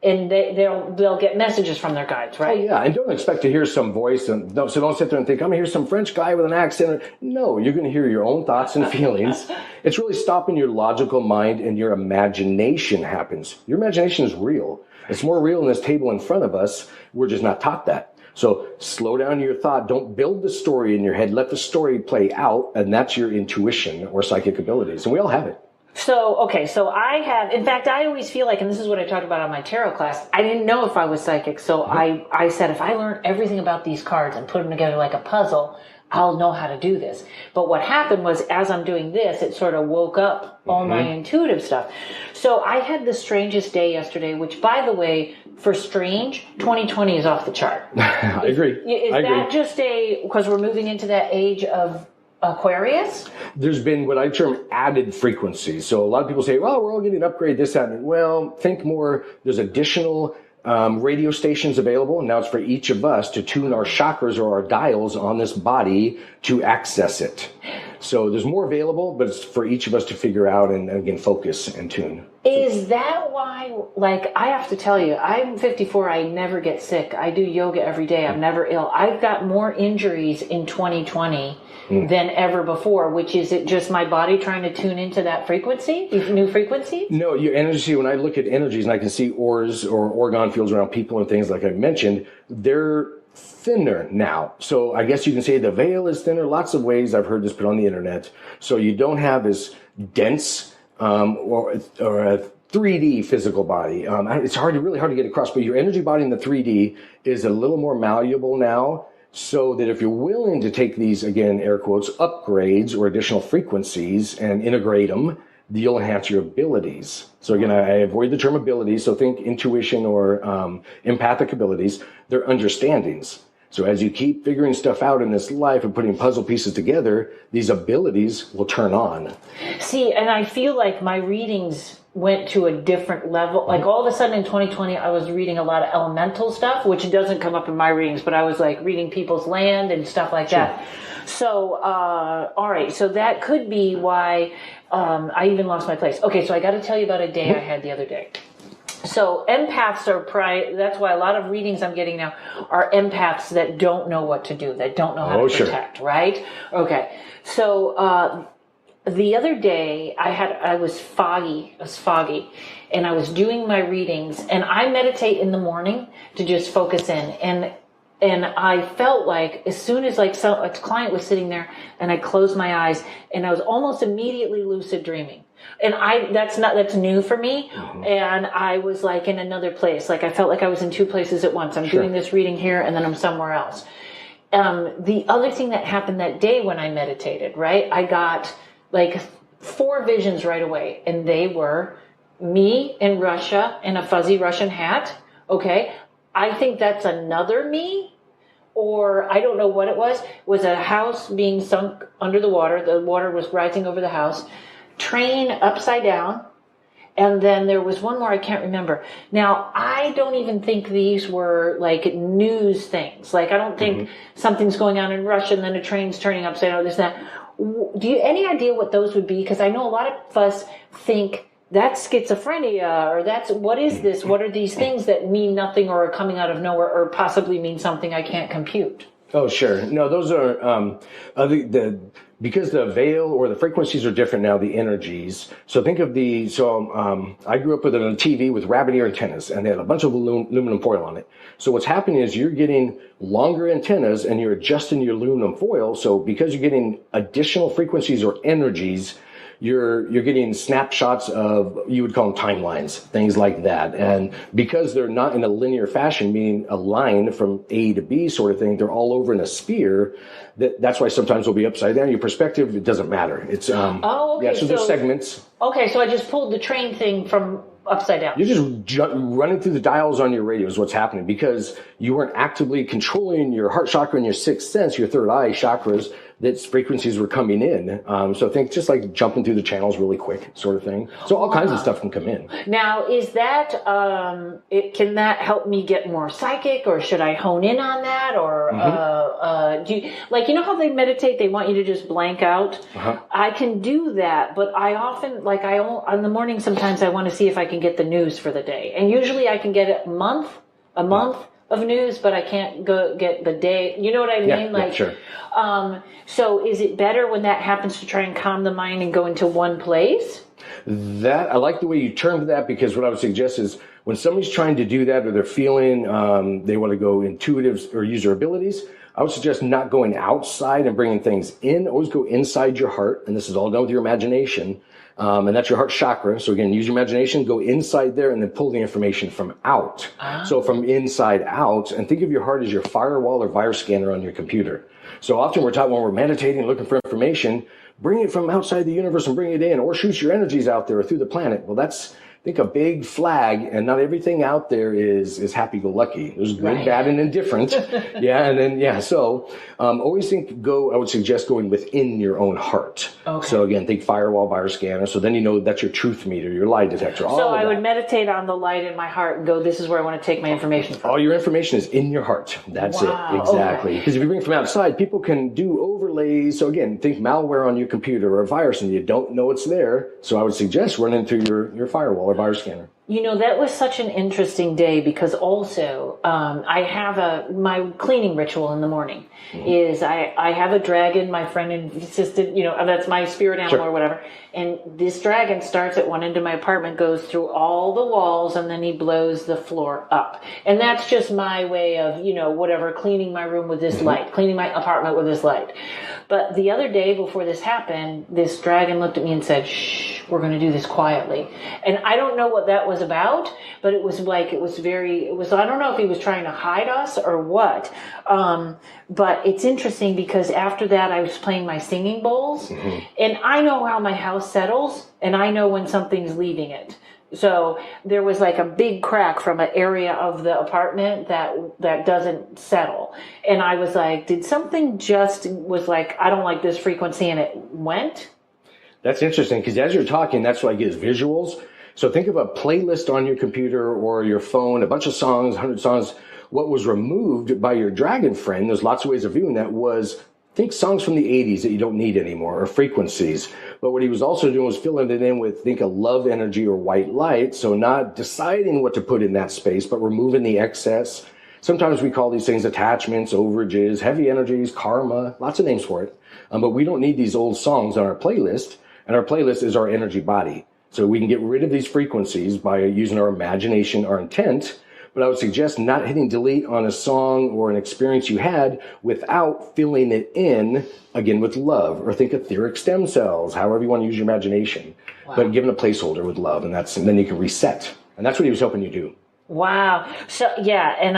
And they'll get messages from their guides, right? Oh, yeah, and don't expect to hear some voice. So don't sit there and think, I'm going to hear some French guy with an accent. No, you're going to hear your own thoughts and feelings. It's really stopping your logical mind, and your imagination happens. Your imagination is real. It's more real than this table in front of us. We're just not taught that. So slow down your thought. Don't build the story in your head. Let the story play out, and that's your intuition or psychic abilities. And we all have it. So in fact, I always feel like, and this is what I talked about on my tarot class, I didn't know if I was psychic. So I said, if I learn everything about these cards and put them together like a puzzle, I'll know how to do this. But what happened was, as I'm doing this, it sort of woke up all my intuitive stuff. So I had the strangest day yesterday, which, by the way, for strange, 2020 is off the chart. I agree. Is that just because we're moving into that age of Aquarius? There's been what I term added frequencies. So a lot of people say, well, we're all getting an upgrade, this, that, and well, think more, there's additional radio stations available. Now it's for each of us to tune our chakras or our dials on this body to access it. So there's more available, but it's for each of us to figure out and again, focus and tune. Is that why, like, I have to tell you, I'm 54, I never get sick. I do yoga every day. I'm never ill. I've got more injuries in 2020 than ever before, which is it just my body trying to tune into that frequency, new frequency? No, your energy, when I look at energies and I can see auras or orgone fields around people and things like I mentioned, they're thinner now. So I guess you can say the veil is thinner. Lots of ways I've heard this put on the internet. So you don't have this dense or a 3D physical body. It's really hard to get across, but your energy body in the 3D is a little more malleable now. So that if you're willing to take these, again, air quotes, upgrades or additional frequencies and integrate them, you'll enhance your abilities. So again, I avoid the term abilities. So think intuition or empathic abilities. They're understandings. So as you keep figuring stuff out in this life and putting puzzle pieces together, these abilities will turn on. See, and I feel like my readings went to a different level. Like all of a sudden in 2020, I was reading a lot of elemental stuff, which doesn't come up in my readings, but I was like reading people's land and stuff like that. So, all right. So that could be why I even lost my place. Okay. So I got to tell you about a day I had the other day. So empaths are that's why a lot of readings I'm getting now are empaths that don't know what to do, that don't know how to protect, right? Okay. So the other day I was foggy, and I was doing my readings, and I meditate in the morning to just focus in, and I felt like as soon as a client was sitting there and I closed my eyes, and I was almost immediately lucid dreaming. And that's new for me. And I was like in another place. Like I felt like I was in two places at once. I'm doing this reading here and then I'm somewhere else. The other thing that happened that day when I meditated, right? I got like 4 visions right away, and they were me in Russia in a fuzzy Russian hat. Okay. I think that's another me, or I don't know what it was a house being sunk under the water. The water was rising over the house. Train upside down, and then there was one more I can't remember. Now, I don't even think these were like news things. Like I don't think something's going on in Russia and then a train's turning upside down, this, that. Do you any idea what those would be? Because I know a lot of us think that's schizophrenia, or that's, what is this? What are these things that mean nothing or are coming out of nowhere or possibly mean something I can't compute? Oh, sure. No, those are because the veil or the frequencies are different now, the energies. So think of I grew up with a TV with rabbit ear antennas, and they had a bunch of aluminum foil on it. So what's happening is you're getting longer antennas and you're adjusting your aluminum foil. So because you're getting additional frequencies or energies, you're getting snapshots of, you would call them timelines, things like that. And because they're not in a linear fashion, meaning a line from A to B sort of thing, they're all over in a sphere. That's why sometimes they'll be upside down. Your perspective, it doesn't matter. It's okay. Yeah, so there's segments. Okay, so I just pulled the train thing from upside down. You're just running through the dials on your radio is what's happening, because you weren't actively controlling your heart chakra and your sixth sense, your third eye chakras, that frequencies were coming in. So think just like jumping through the channels really quick sort of thing. So all kinds of stuff can come in. Now, is that, can that help me get more psychic, or should I hone in on that? Or do you, like, you know how they meditate, they want you to just blank out? I can do that, but I often, like in the morning sometimes I want to see if I can get the news for the day. And usually I can get a month of news, but I can't go get the day. You know what I mean? Yeah, sure. So is it better when that happens to try and calm the mind and go into one place? That, I like the way you termed that, because what I would suggest is when somebody's trying to do that, or they're feeling they want to go intuitive or use their abilities, I would suggest not going outside and bringing things in. Always go inside your heart, and this is all done with your imagination. And that's your heart chakra. So again, use your imagination, go inside there, and then pull the information from out. So from inside out, and think of your heart as your firewall or virus scanner on your computer. So often we're taught when we're meditating, looking for information, bring it from outside the universe and bring it in, or shoot your energies out there or through the planet. Well, that's, I think, a big flag, and not everything out there is happy-go-lucky. There's good, bad, and indifferent. So always I would suggest going within your own heart. Okay. So again, think firewall, virus scanner. So then you know that's your truth meter, your lie detector. So I would meditate on the light in my heart and go, this is where I want to take my information from. All your information is in your heart. That's it. Exactly. Because if you bring it from outside, people can do overlays. So again, think malware on your computer or a virus and you don't know it's there. So I would suggest running through your firewall or virus scanner. You know, that was such an interesting day because also I have my cleaning ritual in the morning is I have a dragon. My friend insisted, that's my spirit animal or whatever. And this dragon starts at one end of my apartment, goes through all the walls, and then he blows the floor up. And that's just my way of, cleaning my room with this light, cleaning my apartment with this light. But the other day before this happened, this dragon looked at me and said, shh, we're going to do this quietly. And I don't know what that was about, but I don't know if he was trying to hide us or what. But it's interesting because after that, I was playing my singing bowls, and I know how my house settles, and I know when something's leaving it. So there was like a big crack from an area of the apartment that doesn't settle. And I was like, did something I don't like this frequency, and it went? That's interesting, because as you're talking, that's what I get is visuals. So think of a playlist on your computer or your phone, a bunch of songs, 100 songs. What was removed by your dragon friend, there's lots of ways of viewing that, was think songs from the 80s that you don't need anymore, or frequencies. But what he was also doing was filling it in with, think, a love energy or white light. So not deciding what to put in that space, but removing the excess. Sometimes we call these things attachments, overages, heavy energies, karma, lots of names for it. But we don't need these old songs on our playlist. And our playlist is our energy body. So we can get rid of these frequencies by using our imagination, our intent. But I would suggest not hitting delete on a song or an experience you had without filling it in, again, with love. Or think etheric stem cells, however you want to use your imagination. Wow. But given a placeholder with love, and then you can reset. And that's what he was helping you do. Wow. So, yeah, and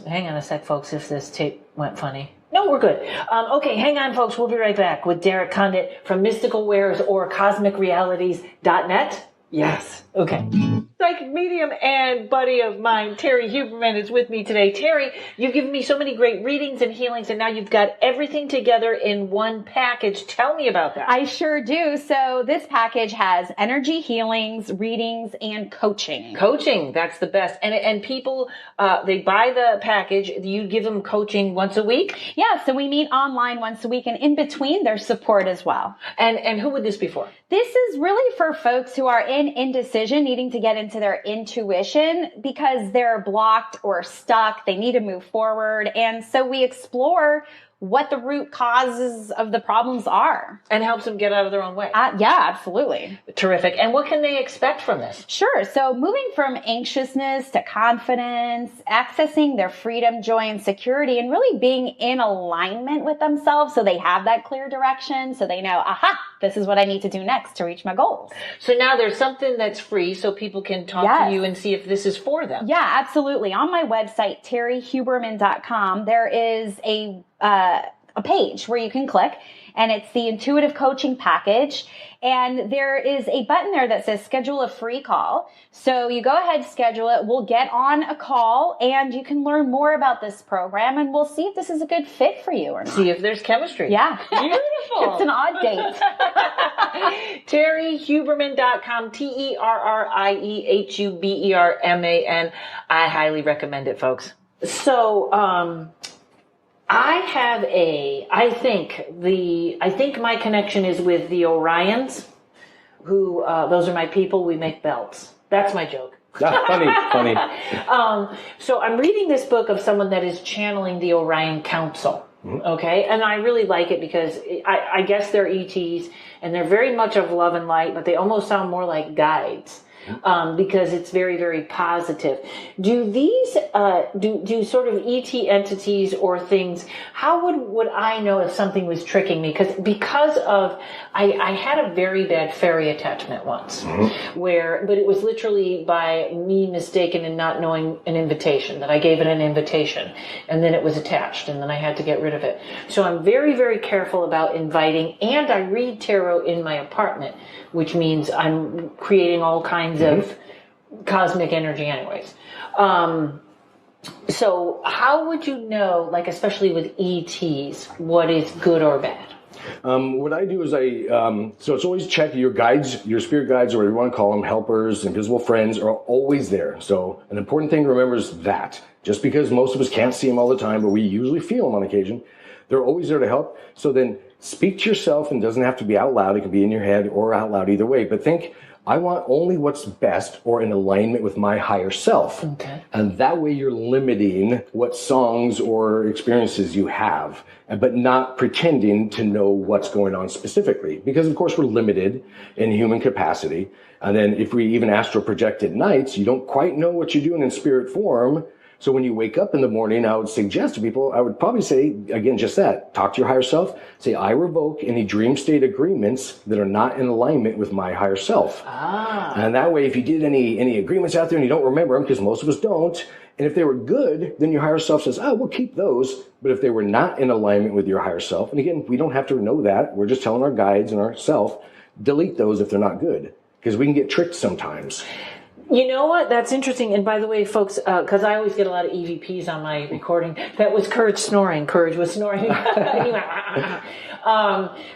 hang on a sec, folks, if this tape went funny. No, we're good. Okay, hang on, folks. We'll be right back with Derek Condit from Mystical Wares or CosmicRealities.net. Yes. Okay. Psychic medium and buddy of mine, Terry Huberman, is with me today. Terry, you've given me so many great readings and healings, and now you've got everything together in one package. Tell me about that. I sure do. So this package has energy healings, readings, and coaching. Coaching, that's the best. And people, they buy the package. You give them coaching once a week? Yeah, so we meet online once a week, and in between, there's support as well. And who would this be for? This is really for folks who are in indecision, needing to get into their intuition because they're blocked or stuck. They need to move forward. And so we explore what the root causes of the problems are. And helps them get out of their own way. Yeah, absolutely. Terrific. And what can they expect from this? Sure. So moving from anxiousness to confidence, accessing their freedom, joy, and security, and really being in alignment with themselves so they have that clear direction, so they know, aha, this is what I need to do next to reach my goals. So now there's something that's free so people can talk to you and see if this is for them. Yeah, absolutely. On my website, terryhuberman.com, there is a page where you can click, and it's the intuitive coaching package. And there is a button there that says schedule a free call. So you go ahead, schedule it. We'll get on a call and you can learn more about this program, and we'll see if this is a good fit for you or not. See if there's chemistry. Yeah. Beautiful. It's an odd date. TerryHuberman.com, TerryHuberman. I highly recommend it, folks. So, I think my connection is with the Orions, who, those are my people. We make belts. That's my joke. Funny. So I'm reading this book of someone that is channeling the Orion Council. Okay. And I really like it because I guess they're ETs and they're very much of love and light, but they almost sound more like guides. because it's very, very positive. Do these, do sort of ET entities or things, how would I know if something was tricking me? Because of, I had a very bad fairy attachment once, but it was literally by me mistaken and not knowing an invitation, that I gave it an invitation, and then it was attached, and then I had to get rid of it. So I'm very, very careful about inviting, and I read tarot in my apartment, which means I'm creating all kinds of cosmic energy anyways. So how would you know, like especially with ETs, what is good or bad? What I do is so it's always check your guides, your spirit guides, or whatever you want to call them, helpers, invisible friends, are always there. So an important thing to remember is that just because most of us can't see them all the time, but we usually feel them on occasion, they're always there to help. So then speak to yourself, and it doesn't have to be out loud. It can be in your head or out loud, either way. But think, I want only what's best or in alignment with my higher self. Okay. And that way you're limiting what songs or experiences you have, but not pretending to know what's going on specifically. Because, of course, we're limited in human capacity. And then if we even astral project at nights, you don't quite know what you're doing in spirit form. So when you wake up in the morning, I would suggest to people, I would probably say, again, just that. Talk to your higher self. Say, I revoke any dream state agreements that are not in alignment with my higher self. And that way, if you did any agreements out there and you don't remember them, because most of us don't, and if they were good, then your higher self says, oh, we'll keep those. But if they were not in alignment with your higher self, and again, we don't have to know that. We're just telling our guides and our self, delete those if they're not good, because we can get tricked sometimes. You know what? That's interesting. And by the way, folks, because I always get a lot of EVPs on my recording, that was Courage snoring. Courage was snoring.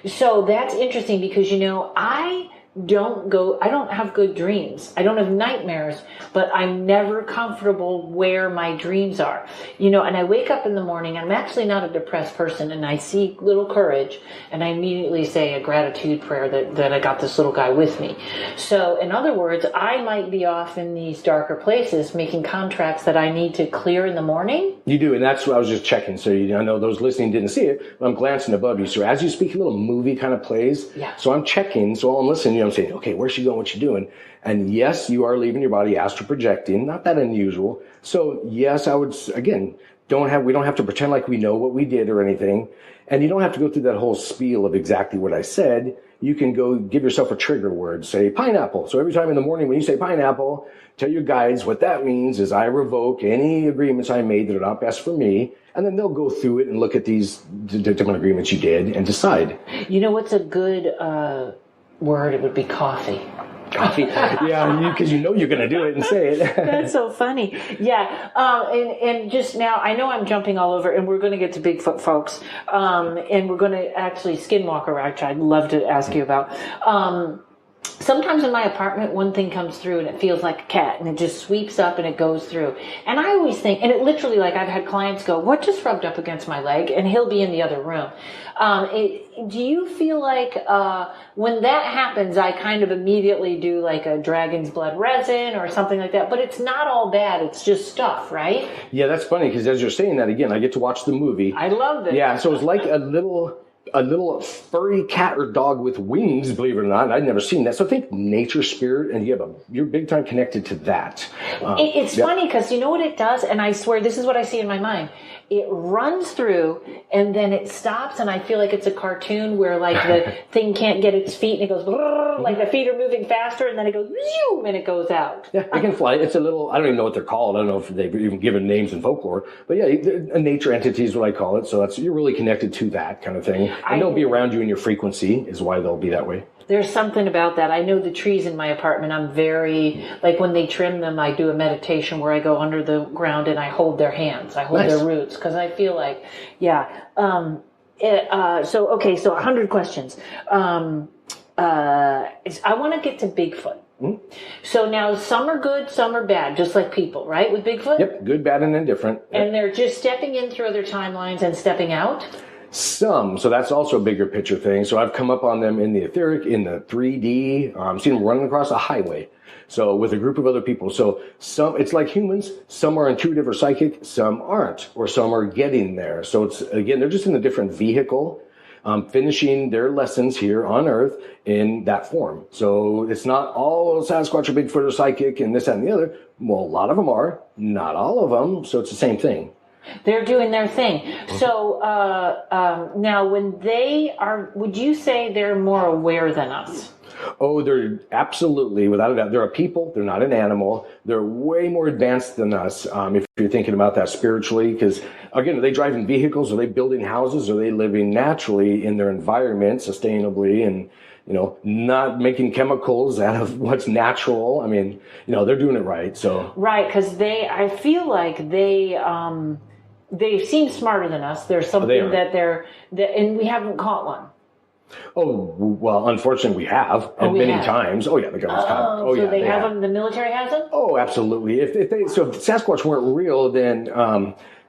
So that's interesting because, I don't have good dreams. I don't have nightmares, but I'm never comfortable where my dreams are. And I wake up in the morning, I'm actually not a depressed person, and I see little Courage, and I immediately say a gratitude prayer that I got this little guy with me. So, in other words, I might be off in these darker places making contracts that I need to clear in the morning. You do, and that's what I was just checking. So, I know those listening didn't see it, but I'm glancing above you. So, as you speak, a little movie kind of plays. Yeah. So, I'm checking. So, while I'm listening, I'm saying, okay, where's she going? What's she doing? And yes, you are leaving your body, astral projecting. Not that unusual. So yes, I would, again, we don't have to pretend like we know what we did or anything. And you don't have to go through that whole spiel of exactly what I said. You can go give yourself a trigger word, say pineapple. So every time in the morning when you say pineapple, tell your guides what that means is I revoke any agreements I made that are not best for me. And then they'll go through it and look at these different agreements you did and decide. What's a good word? It would be coffee. Coffee. Yeah, because you're going to do it and say it. That's so funny. Yeah. And just now, I know I'm jumping all over, and we're going to get to Bigfoot, folks. And we're going to actually skinwalker, which I'd love to ask you about. Sometimes in my apartment, one thing comes through and it feels like a cat, and it just sweeps up and it goes through. And I always think, and it literally, like I've had clients go, what just rubbed up against my leg? And he'll be in the other room. Do you feel like when that happens, I kind of immediately do like a dragon's blood resin or something like that? But it's not all bad. It's just stuff, right? Yeah, that's funny because as you're saying that, again, I get to watch the movie. I love it. Yeah, so it's like a little furry cat or dog with wings, believe it or not. I'd never seen that. So I think nature, spirit, and you're big time connected to that. It's funny because you know what it does? And I swear this is what I see in my mind. It runs through and then it stops, and I feel like it's a cartoon where like the thing can't get its feet and it goes like the feet are moving faster, and then it goes zoom and it goes out. Yeah, it can fly. It's a little, I don't even know what they're called. I don't know if they've even given names in folklore, but yeah, a nature entity is what I call it. So you're really connected to that kind of thing. And they'll be around you in your frequency is why they'll be that way. There's something about that. I know the trees in my apartment, I'm very, like when they trim them, I do a meditation where I go under the ground and I hold their hands. I hold their roots because I feel like, so 100 questions. I want to get to Bigfoot. Mm-hmm. So now some are good, some are bad, just like people, right? With Bigfoot? Yep, good, bad, and indifferent. Yep. And they're just stepping in through other timelines and stepping out? Some. So that's also a bigger picture thing. So I've come up on them in the etheric, in the 3D. I've seen them running across a highway. So with a group of other people. So it's like humans. Some are intuitive or psychic. Some aren't. Or some are getting there. So it's, again, they're just in a different vehicle. finishing their lessons here on Earth in that form. So it's not all Sasquatch or Bigfoot or psychic and this, that, and the other. Well, a lot of them are, not all of them. So it's the same thing. They're doing their thing. So now when they are, would you say they're more aware than us? Oh, they're absolutely, without a doubt. They're a people. They're not an animal. They're way more advanced than us, if you're thinking about that spiritually. Because, again, are they driving vehicles? Are they building houses? Are they living naturally in their environment, sustainably, and, not making chemicals out of what's natural? I mean, they're doing it right. So right, because I feel like they seem smarter than us. There's something and we haven't caught one. Oh, well, unfortunately we have, and many times. Oh, yeah, the government's caught. Oh, so yeah, they have them, the military has them? Oh, absolutely. If Sasquatch weren't real, then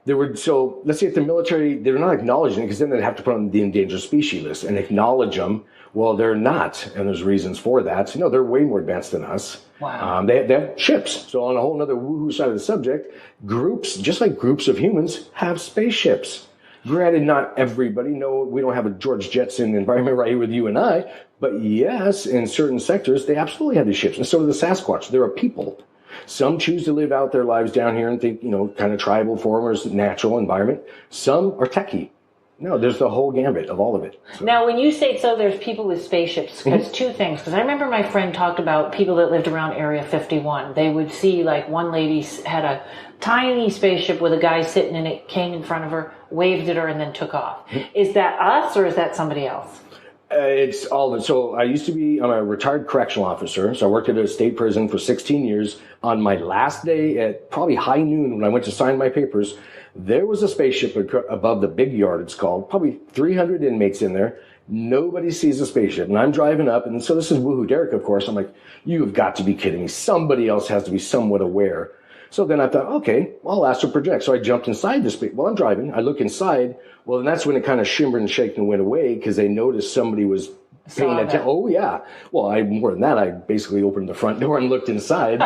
there would, so let's say if the military, they're not acknowledging it, because then they'd have to put on the endangered species list and acknowledge them. Well, they're not, and there's reasons for that. So, they're way more advanced than us. Wow. They have ships. So on a whole other woohoo side of the subject, groups, just like groups of humans, have spaceships. Granted, not everybody. No, we don't have a George Jetson environment right here with you and I. But yes, in certain sectors, they absolutely have these ships. And so do the Sasquatch. They're a people. Some choose to live out their lives down here and think, kind of tribal formers, natural environment. Some are techie. No, there's the whole gambit of all of it. So. Now, when you say so, there's people with spaceships. Because two things. Because I remember my friend talked about people that lived around Area 51. They would see, like, one lady had a tiny spaceship with a guy sitting in it, came in front of her, waved at her, and then took off. Is that us or is that somebody else? It's all of it. So I'm a retired correctional officer. So I worked at a state prison for 16 years. On my last day at probably high noon when I went to sign my papers, there was a spaceship above the big yard, it's called, probably 300 inmates in there. Nobody sees a spaceship. And I'm driving up, and so this is Woohoo Derek, of course. I'm like, you've got to be kidding me. Somebody else has to be somewhat aware. So then I thought, okay, I'll ask to project. So I jumped inside this. Well, I'm driving. I look inside. Well, and that's when it kind of shimmered and shaken and went away because they noticed somebody was paying attention. Oh, yeah. Well, more than that, I basically opened the front door and looked inside.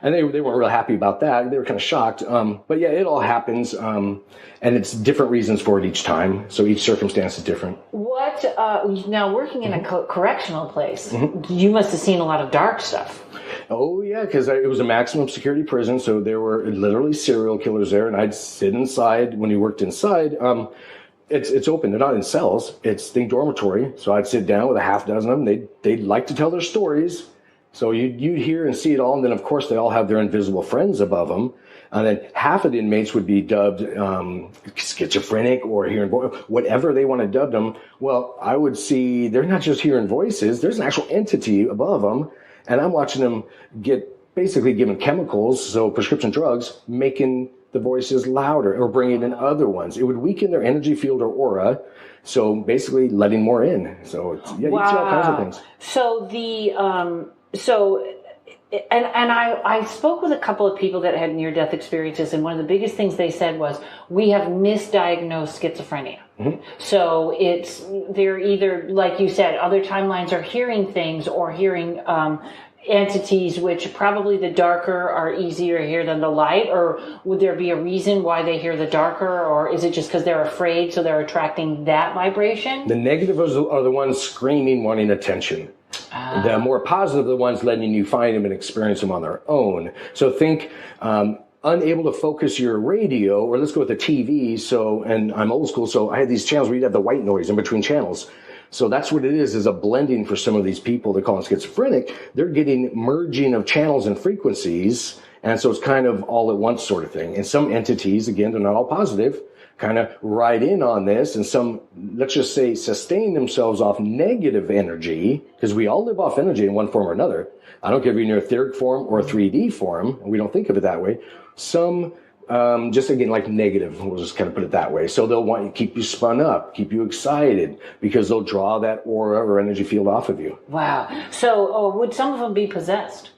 And they weren't real happy about that. They were kind of shocked. But yeah, it all happens. And it's different reasons for it each time. So each circumstance is different. Now working in a correctional place, you must have seen a lot of dark stuff. Oh, yeah, because it was a maximum security prison, so there were literally serial killers there, and I'd sit inside. When you worked inside, it's open. They're not in cells. It's the dormitory, so I'd sit down with a half dozen of them. They'd like to tell their stories, so you'd hear and see it all, and then, of course, they all have their invisible friends above them, and then half of the inmates would be dubbed schizophrenic or hearing whatever they want to dub them. Well, I would see they're not just hearing voices. There's an actual entity above them. And I'm watching them get basically given chemicals, so prescription drugs, making the voices louder or bringing in other ones. It would weaken their energy field or aura, so basically letting more in. So you see all kinds of things. So I spoke with a couple of people that had near-death experiences, and one of the biggest things they said was, we have misdiagnosed schizophrenia. So they're either, like you said, other timelines are hearing things or hearing entities, which probably the darker are easier to hear than the light, or would there be a reason why they hear the darker, or is it just because they're afraid, so they're attracting that vibration? The negative are the ones screaming, wanting attention. The more positive are the ones letting you find them and experience them on their own. So think unable to focus your radio, or let's go with the TV. So, and I'm old school, so I had these channels where you'd have the white noise in between channels. So that's what it is a blending for some of these people that call it schizophrenic. They're getting merging of channels and frequencies. And so it's kind of all at once sort of thing. And some entities, again, they're not all positive, kind of ride in on this. And some, let's just say, sustain themselves off negative energy, because we all live off energy in one form or another. I don't care if you're in an etheric form or a 3D form. We don't think of it that way. Some just again like negative, we'll just kind of put it that way. So they'll want to keep you spun up, keep you excited, because they'll draw that aura or energy field off of you. Wow. So would some of them be possessed?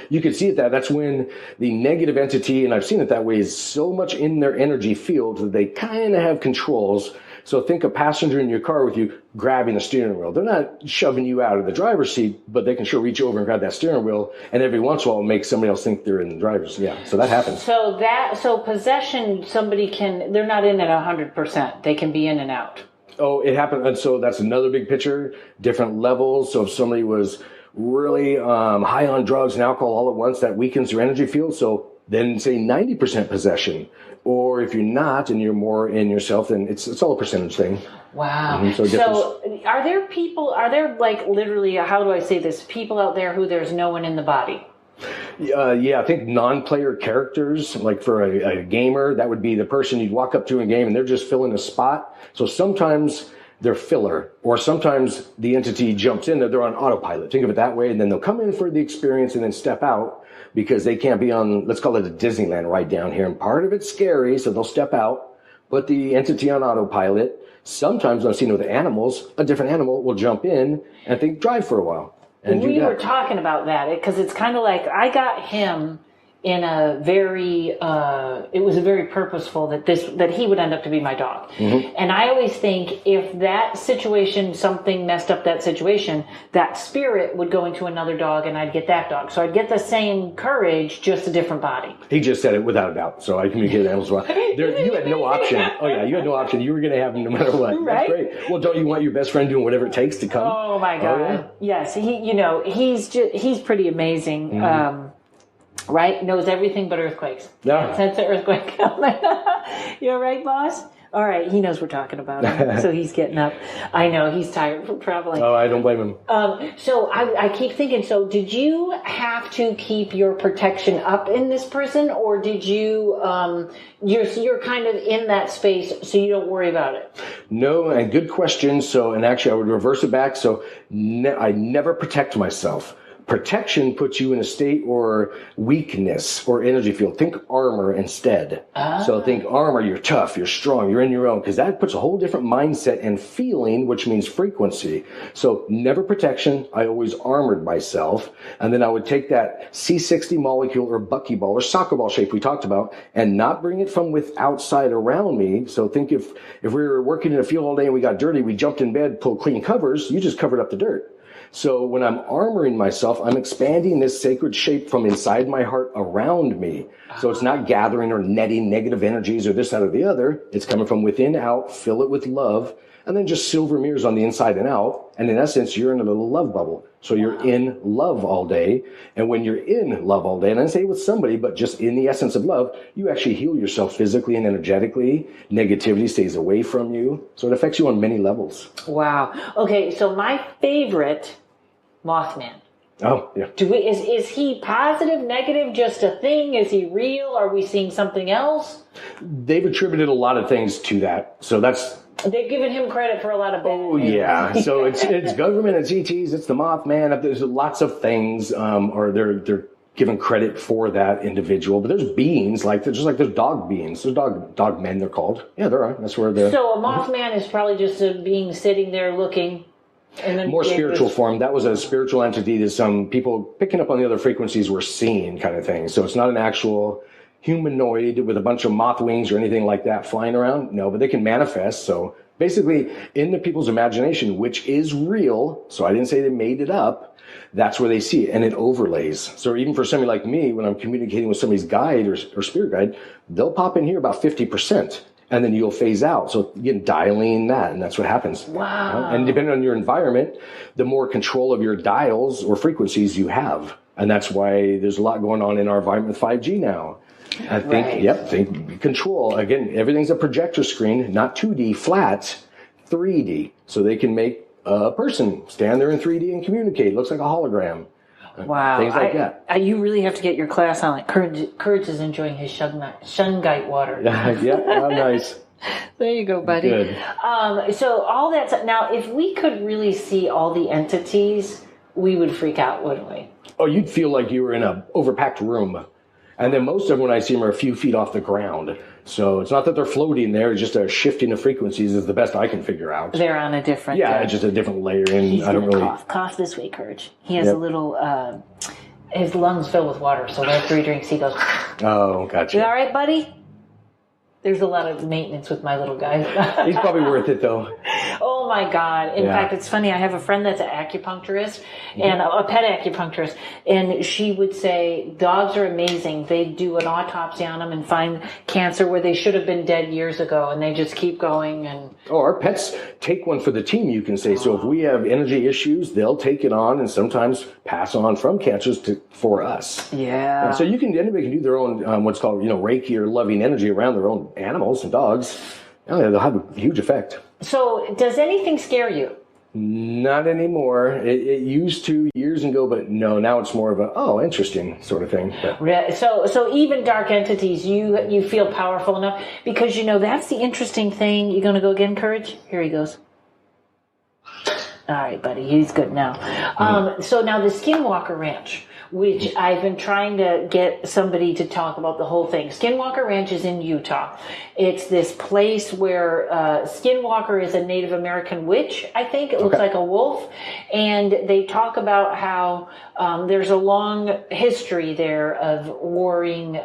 You can see it that's when the negative entity, and I've seen it that way, is so much in their energy field that they kind of have controls. So think a passenger in your car with you grabbing the steering wheel. They're not shoving you out of the driver's seat, but they can sure reach over and grab that steering wheel, and every once in a while make somebody else think they're in the driver's. Yeah, so that happens. So possession, they're not in at 100%. They can be in and out. Oh, it happened. And so that's another big picture, different levels. So if somebody was really high on drugs and alcohol all at once, that weakens their energy field. So then say 90% possession. Or if you're not and you're more in yourself, then it's all a percentage thing. Wow. Mm-hmm. So are there like literally, how do I say this, people out there who there's no one in the body? Yeah, I think non-player characters, like for a gamer, that would be the person you'd walk up to in a game and they're just filling a spot. So sometimes they're filler, or sometimes the entity jumps in, they're on autopilot. Think of it that way, and then they'll come in for the experience and then step out because they can't be on, let's call it a Disneyland ride down here. And part of it's scary, so they'll step out, put the entity on autopilot. Sometimes I've seen with animals, a different animal will jump in and think drive for a while. And we were talking about that because it's kind of like I got him in a very it was a very purposeful that he would end up to be my dog. Mm-hmm. And I always think if that situation, something messed up that situation, that spirit would go into another dog and I'd get that dog. So I'd get the same courage, just a different body. He just said it without a doubt. So I communicated animals well. You had no option. Oh yeah, you had no option. You were going to have him no matter what. Right? That's great. Well, don't you want your best friend doing whatever it takes to come? Oh my God. Oh, yeah. Yes. He's pretty amazing. Mm-hmm. Right? Knows everything but earthquakes. Yeah. Sense of earthquake. You all right, boss? All right. He knows we're talking about him. So he's getting up. I know. He's tired from traveling. Oh, I don't blame him. So I keep thinking, so did you have to keep your protection up in this prison, or did you, you're kind of in that space so you don't worry about it? No, and good question. So, and actually I would reverse it back. So I never protect myself. Protection puts you in a state or weakness or energy field. Think armor instead. So think armor, you're tough, you're strong, you're in your own, because that puts a whole different mindset and feeling, which means frequency. So never protection. I always armored myself. And then I would take that C60 molecule or buckyball or soccer ball shape we talked about and not bring it from with outside around me. So think if we were working in a field all day and we got dirty, we jumped in bed, pulled clean covers, you just covered up the dirt. So when I'm armoring myself, I'm expanding this sacred shape from inside my heart around me. So it's not gathering or netting negative energies or this, that, or the other. It's coming from within out, fill it with love, and then just silver mirrors on the inside and out. And in essence, you're in a little love bubble. So you're in love all day. And when you're in love all day, and I didn't say with somebody, but just in the essence of love, you actually heal yourself physically and energetically. Negativity stays away from you. So it affects you on many levels. Wow. Okay, so my favorite, Mothman. Oh, yeah. Is he positive, negative, just a thing? Is he real? Are we seeing something else? They've attributed a lot of things to that. So they've given him credit for a lot of bad. Oh, yeah. So it's government, it's ETs, it's the Mothman. There's lots of things, or they're given credit for that individual. But there's beings, just like there's dog beings. There's dog men, they're called. Yeah, there are. That's where they're. So a Mothman is probably just a being sitting there looking. And then more spiritual form. That was a spiritual entity that some people picking up on the other frequencies were seeing, kind of thing. So it's not an actual humanoid with a bunch of moth wings or anything like that flying around. No, but they can manifest. So basically in the people's imagination, which is real. So I didn't say they made it up. That's where they see it, and it overlays. So even for somebody like me, when I'm communicating with somebody's guide or spirit guide, they'll pop in here about 50%. And then you'll phase out. So again, dialing that, and that's what happens. Wow. And depending on your environment, the more control of your dials or frequencies you have. And that's why there's a lot going on in our environment with 5G now. I think, right. Think control. Again, everything's a projector screen, not 2D, flat, 3D. So they can make a person stand there in 3D and communicate. It looks like a hologram. Wow. Things like that. You really have to get your class on it. Courage is enjoying his Shungite water. Yeah, nice. There you go, buddy. Good. So all that. Now, if we could really see all the entities, we would freak out, wouldn't we? Oh, you'd feel like you were in an overpacked room. And then most of them, when I see them, are a few feet off the ground. So it's not that they're floating there, it's just a shifting of frequencies is the best I can figure out. They're on a different... it's just a different layer. And he's I don't really... Cough this way, Courage. He has a little... his lungs fill with water, so after he drinks, he goes... Oh, gotcha. You all right, buddy? There's a lot of maintenance with my little guy. He's probably worth it, though. Oh, my God. In Yeah. fact, it's funny. I have a friend that's an acupuncturist and a pet acupuncturist. And she would say, dogs are amazing. They do an autopsy on them and find cancer where they should have been dead years ago. And they just keep going. And our pets take one for the team, you can say. So if we have energy issues, they'll take it on and sometimes pass on from cancers for us. yeah. And so anybody can do their own, what's called, Reiki or loving energy around their own animals and dogs. They'll have a huge effect. So does anything scare you? Not anymore. It used to years ago, but no, now it's more of a, interesting sort of thing. But. So even dark entities, you feel powerful enough? Because, that's the interesting thing. You going to go again, Courage? Here he goes. All right, buddy. He's good now. So now the Skinwalker Ranch, which I've been trying to get somebody to talk about the whole thing. Skinwalker Ranch is in Utah. It's this place where Skinwalker is a Native American witch, I think. It looks like a wolf. And they talk about how there's a long history there of warring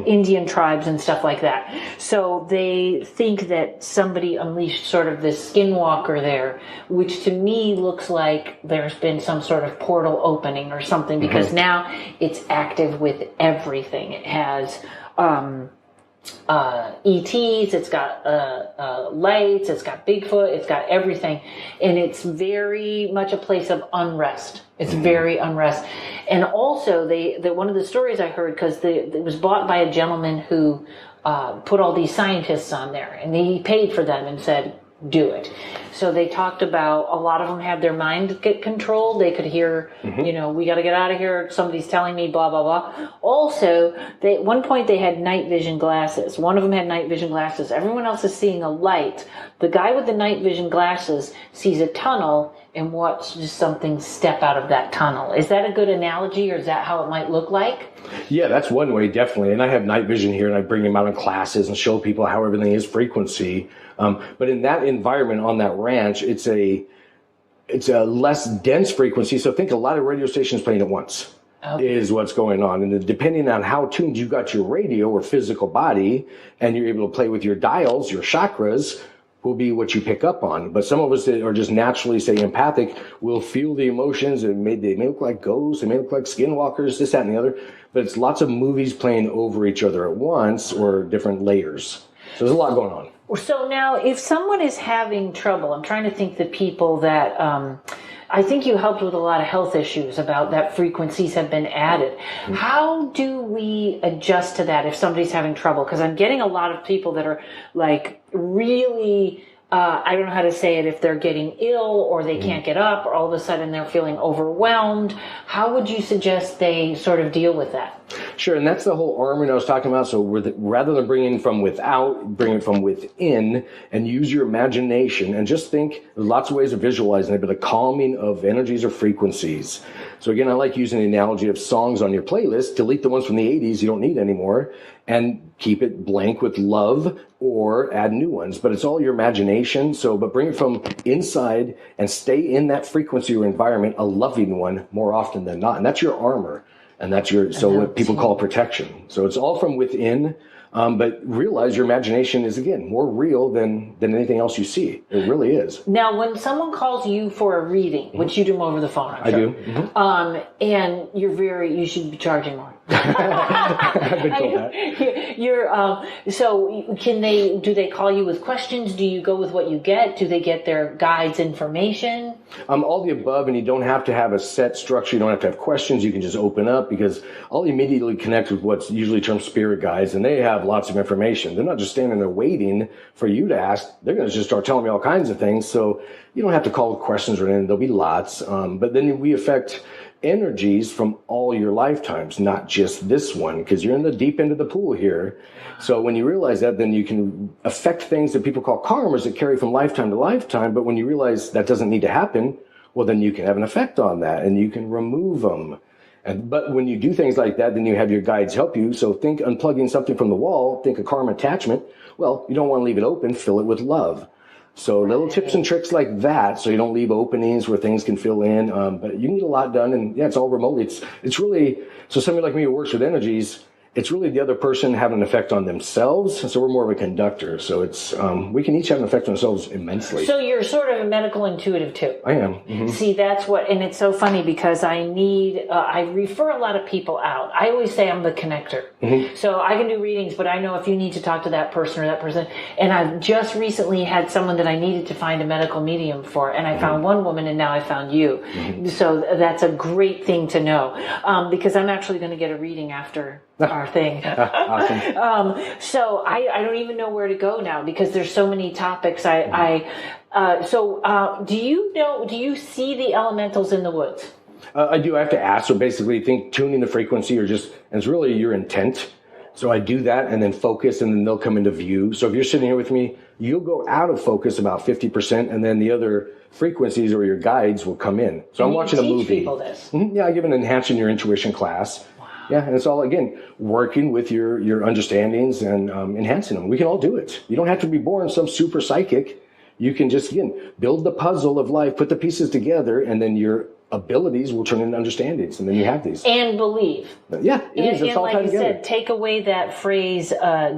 Indian tribes and stuff like that. So they think that somebody unleashed sort of this Skinwalker there, which to me looks like there's been some sort of portal opening or something, because now it's active with everything. It has ETs, it's got lights, it's got Bigfoot, it's got everything, and it's very much a place of unrest. It's very unrest. And also, one of the stories I heard, because it was bought by a gentleman who put all these scientists on there, and he paid for them and said, do it. So they talked about a lot of them had their mind get controlled. They could hear, we got to get out of here. Somebody's telling me blah, blah, blah. Also, at one point they had night vision glasses. One of them had night vision glasses. Everyone else is seeing a light. The guy with the night vision glasses sees a tunnel and watches something step out of that tunnel. Is that a good analogy, or is that how it might look like? Yeah, that's one way, definitely. And I have night vision here, and I bring them out in classes and show people how everything is frequency. But in that environment on that ranch, it's a less dense frequency. So think a lot of radio stations playing at once is what's going on. And depending on how tuned you got your radio or physical body, and you're able to play with your dials, your chakras, will be what you pick up on. But some of us that are just naturally, say, empathic, will feel the emotions, and they may look like ghosts, they may look like skinwalkers, this, that, and the other. But it's lots of movies playing over each other at once, or different layers. So there's a lot going on. So now, if someone is having trouble, I'm trying to think the people that, I think you helped with a lot of health issues about that frequencies have been added. How do we adjust to that if somebody's having trouble? Because I'm getting a lot of people that are like really, I don't know how to say it, if they're getting ill or they can't get up, or all of a sudden they're feeling overwhelmed. How would you suggest they sort of deal with that? Sure, and that's the whole armor I was talking about. So rather than bringing from without, bring it from within, and use your imagination, and just think, there's lots of ways of visualizing it, but the calming of energies or frequencies. So again, I like using the analogy of songs on your playlist. Delete the ones from the 80s you don't need anymore, and keep it blank with love, or add new ones. But it's all your imagination. But bring it from inside and stay in that frequency or environment, a loving one, more often than not. And that's your armor. And that's what people call protection. So it's all from within, but realize your imagination is, again, more real than anything else you see. It really is. Now, when someone calls you for a reading, which you do over the phone, I'm sure. I do. And you should be charging more. I've been told that. So do they call you with questions? Do you go with what you get? Do they get their guides information? All the above, and you don't have to have a set structure. You don't have to have questions. You can just open up, because I'll immediately connect with what's usually termed spirit guides, and they have lots of information. They're not just standing there waiting for you to ask. They're going to just start telling me all kinds of things. So you don't have to call with questions or anything. There'll be lots. But then we affect energies from all your lifetimes, not just this one, because you're in the deep end of the pool here. So when you realize that, then you can affect things that people call karmas that carry from lifetime to lifetime. But when you realize that doesn't need to happen, well, then you can have an effect on that, and you can remove them. But when you do things like that, then you have your guides help you. So think unplugging something from the wall, think a karma attachment. Well, you don't want to leave it open, fill it with love. So little tips and tricks like that, so you don't leave openings where things can fill in. But you can get a lot done, and yeah, it's all remotely. It's really, so somebody like me who works with energies, it's really the other person having an effect on themselves. So we're more of a conductor. So it's we can each have an effect on ourselves immensely. So you're sort of a medical intuitive too. I am. Mm-hmm. See, that's what, and it's so funny because I refer a lot of people out. I always say I'm the connector. Mm-hmm. So I can do readings, but I know if you need to talk to that person or that person. And I've just recently had someone that I needed to find a medical medium for, and I found one woman, and now I found you. Mm-hmm. So that's a great thing to know, because I'm actually going to get a reading after our thing. Awesome. So I don't even know where to go now because there's so many topics. Do you see the elementals in the woods? I do. I have to ask. So basically think tuning the frequency and it's really your intent. So I do that and then focus, and then they'll come into view. So if you're sitting here with me, you'll go out of focus about 50%, and then the other frequencies or your guides will come in. So I'm watching a movie. Teach people this. Mm-hmm. Yeah, I give an enhancing your intuition class. Wow. Yeah, and it's all, again, working with your understandings and enhancing them. We can all do it. You don't have to be born some super psychic. You can just, again, build the puzzle of life, put the pieces together, and then your abilities will turn into understandings, and then you have these. And believe. Yeah, it is. It's all like tied you together. said, take away that phrase,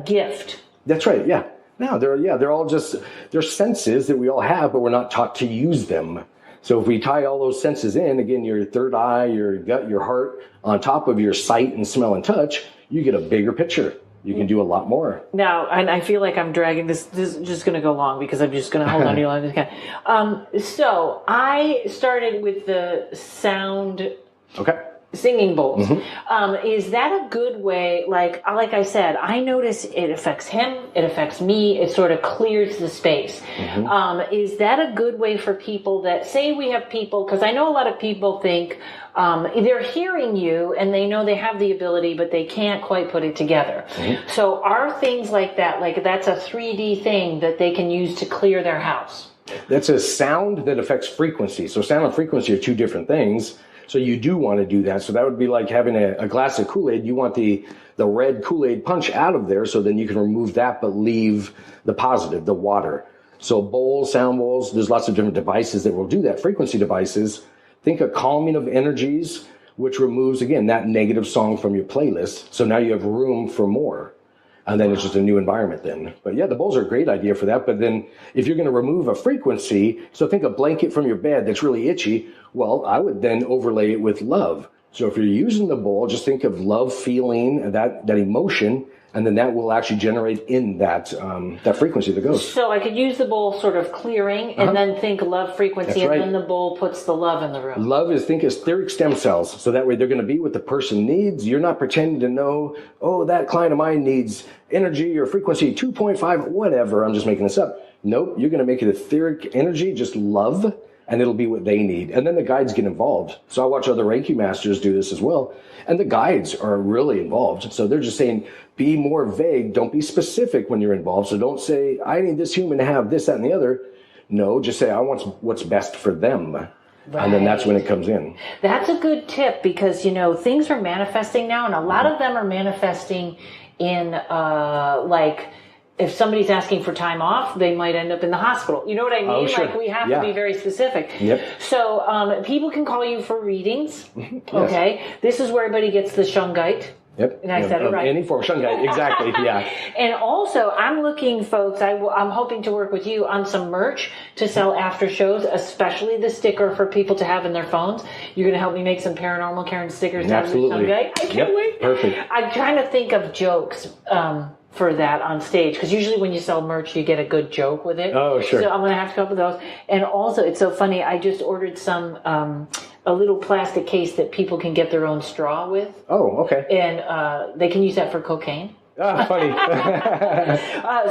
gift. That's right, yeah. No, they're all just, they're senses that we all have, but we're not taught to use them. So if we tie all those senses in, again, your third eye, your gut, your heart, on top of your sight and smell and touch, you get a bigger picture. You can do a lot more. Now, and I feel like I'm dragging this. This is just going to go long because I'm just going to hold on to you long as I can. So I started with the sound. Okay. Singing bowls. Mm-hmm. Is that a good way? Like I said, I notice it affects him, it affects me, it sort of clears the space. Mm-hmm. Is that a good way for people that, say we have people, because I know a lot of people think they're hearing you and they know they have the ability, but they can't quite put it together. Mm-hmm. So are things like that, like that's a 3D thing that they can use to clear their house? That's a sound that affects frequency. So sound and frequency are two different things. So you do want to do that. So that would be like having a glass of Kool-Aid. You want the red Kool-Aid punch out of there, so then you can remove that but leave the positive, the water. So bowls, sound bowls, there's lots of different devices that will do that. Frequency devices. Think a calming of energies, which removes, again, that negative song from your playlist. So now you have room for more. And then it's just a new environment then. But yeah, the bowls are a great idea for that. But then if you're going to remove a frequency, so think a blanket from your bed that's really itchy. Well, I would then overlay it with love. So if you're using the bowl, just think of love feeling, that emotion, and then that will actually generate in that frequency that goes. So I could use the bowl sort of clearing and then think love frequency, That's right. And then the bowl puts the love in the room. Love is, think etheric stem cells. So that way they're going to be what the person needs. You're not pretending to know, that client of mine needs energy or frequency 2.5, whatever. I'm just making this up. Nope, you're going to make it etheric energy, just love, and it'll be what they need. And then the guides get involved. So I watch other Reiki masters do this as well. And the guides are really involved. So they're just saying, be more vague. Don't be specific when you're involved. So don't say, I need this human to have this, that, and the other. No, just say, I want what's best for them. Right. And then that's when it comes in. That's a good tip because, things are manifesting now. And a lot of them are manifesting in if somebody's asking for time off, they might end up in the hospital. You know what I mean? Oh, sure. Like we have to be very specific. Yep. So people can call you for readings. Yes. Okay. This is where everybody gets the Shungite. Yep. And I said it right. Any form of Shungite, exactly, yeah. And also, I'm looking, folks, I'm hoping to work with you on some merch to sell after shows, especially the sticker for people to have in their phones. You're going to help me make some Paranormal Karen stickers out of the Shungite? I can't wait. Perfect. I'm trying to think of jokes for that on stage, because usually when you sell merch, you get a good joke with it. Oh, sure. So I'm going to have to come up with those. And also, it's so funny, I just ordered some... a little plastic case that people can get their own straw with. Oh, okay. And they can use that for cocaine. Ah, funny.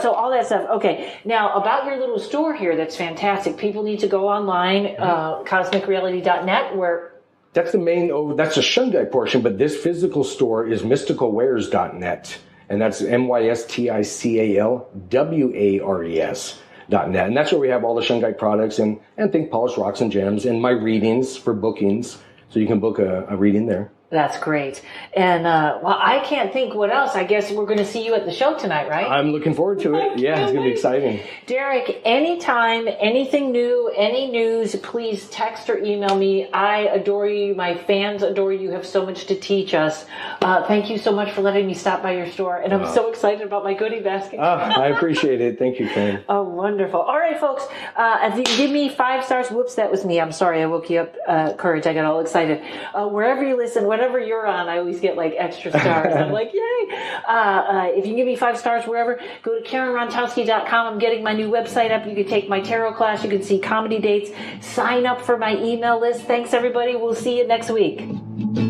So all that stuff. Okay. Now, about your little store here, that's fantastic. People need to go online, cosmicreality.net, where... That's the main, that's the Shungite portion, but this physical store is mysticalwares.net. And that's mysticalwares.net. And that's where we have all the Shungite products and think polished rocks and gems and my readings for bookings. So you can book a reading there. That's great. And, well, I can't think what else. I guess we're going to see you at the show tonight, right? I'm looking forward to it. Yeah, it's going to be exciting. Derek, anytime, anything new, any news, please text or email me. I adore you. My fans adore you. You have so much to teach us. Thank you so much for letting me stop by your store. And I'm so excited about my goodie basket. I appreciate it. Thank you, Karen. Oh, wonderful. All right, folks. If you can give me 5 stars. Whoops, that was me. I'm sorry. I woke you up, Courage. I got all excited. Wherever you listen, whatever you're on, I always get like extra stars. I'm like, yay. If you give me 5 stars wherever, go to KarenRontowski.com. I'm getting my new website up. You can take my tarot class. You can see comedy dates. Sign up for my email list. Thanks, everybody. We'll see you next week.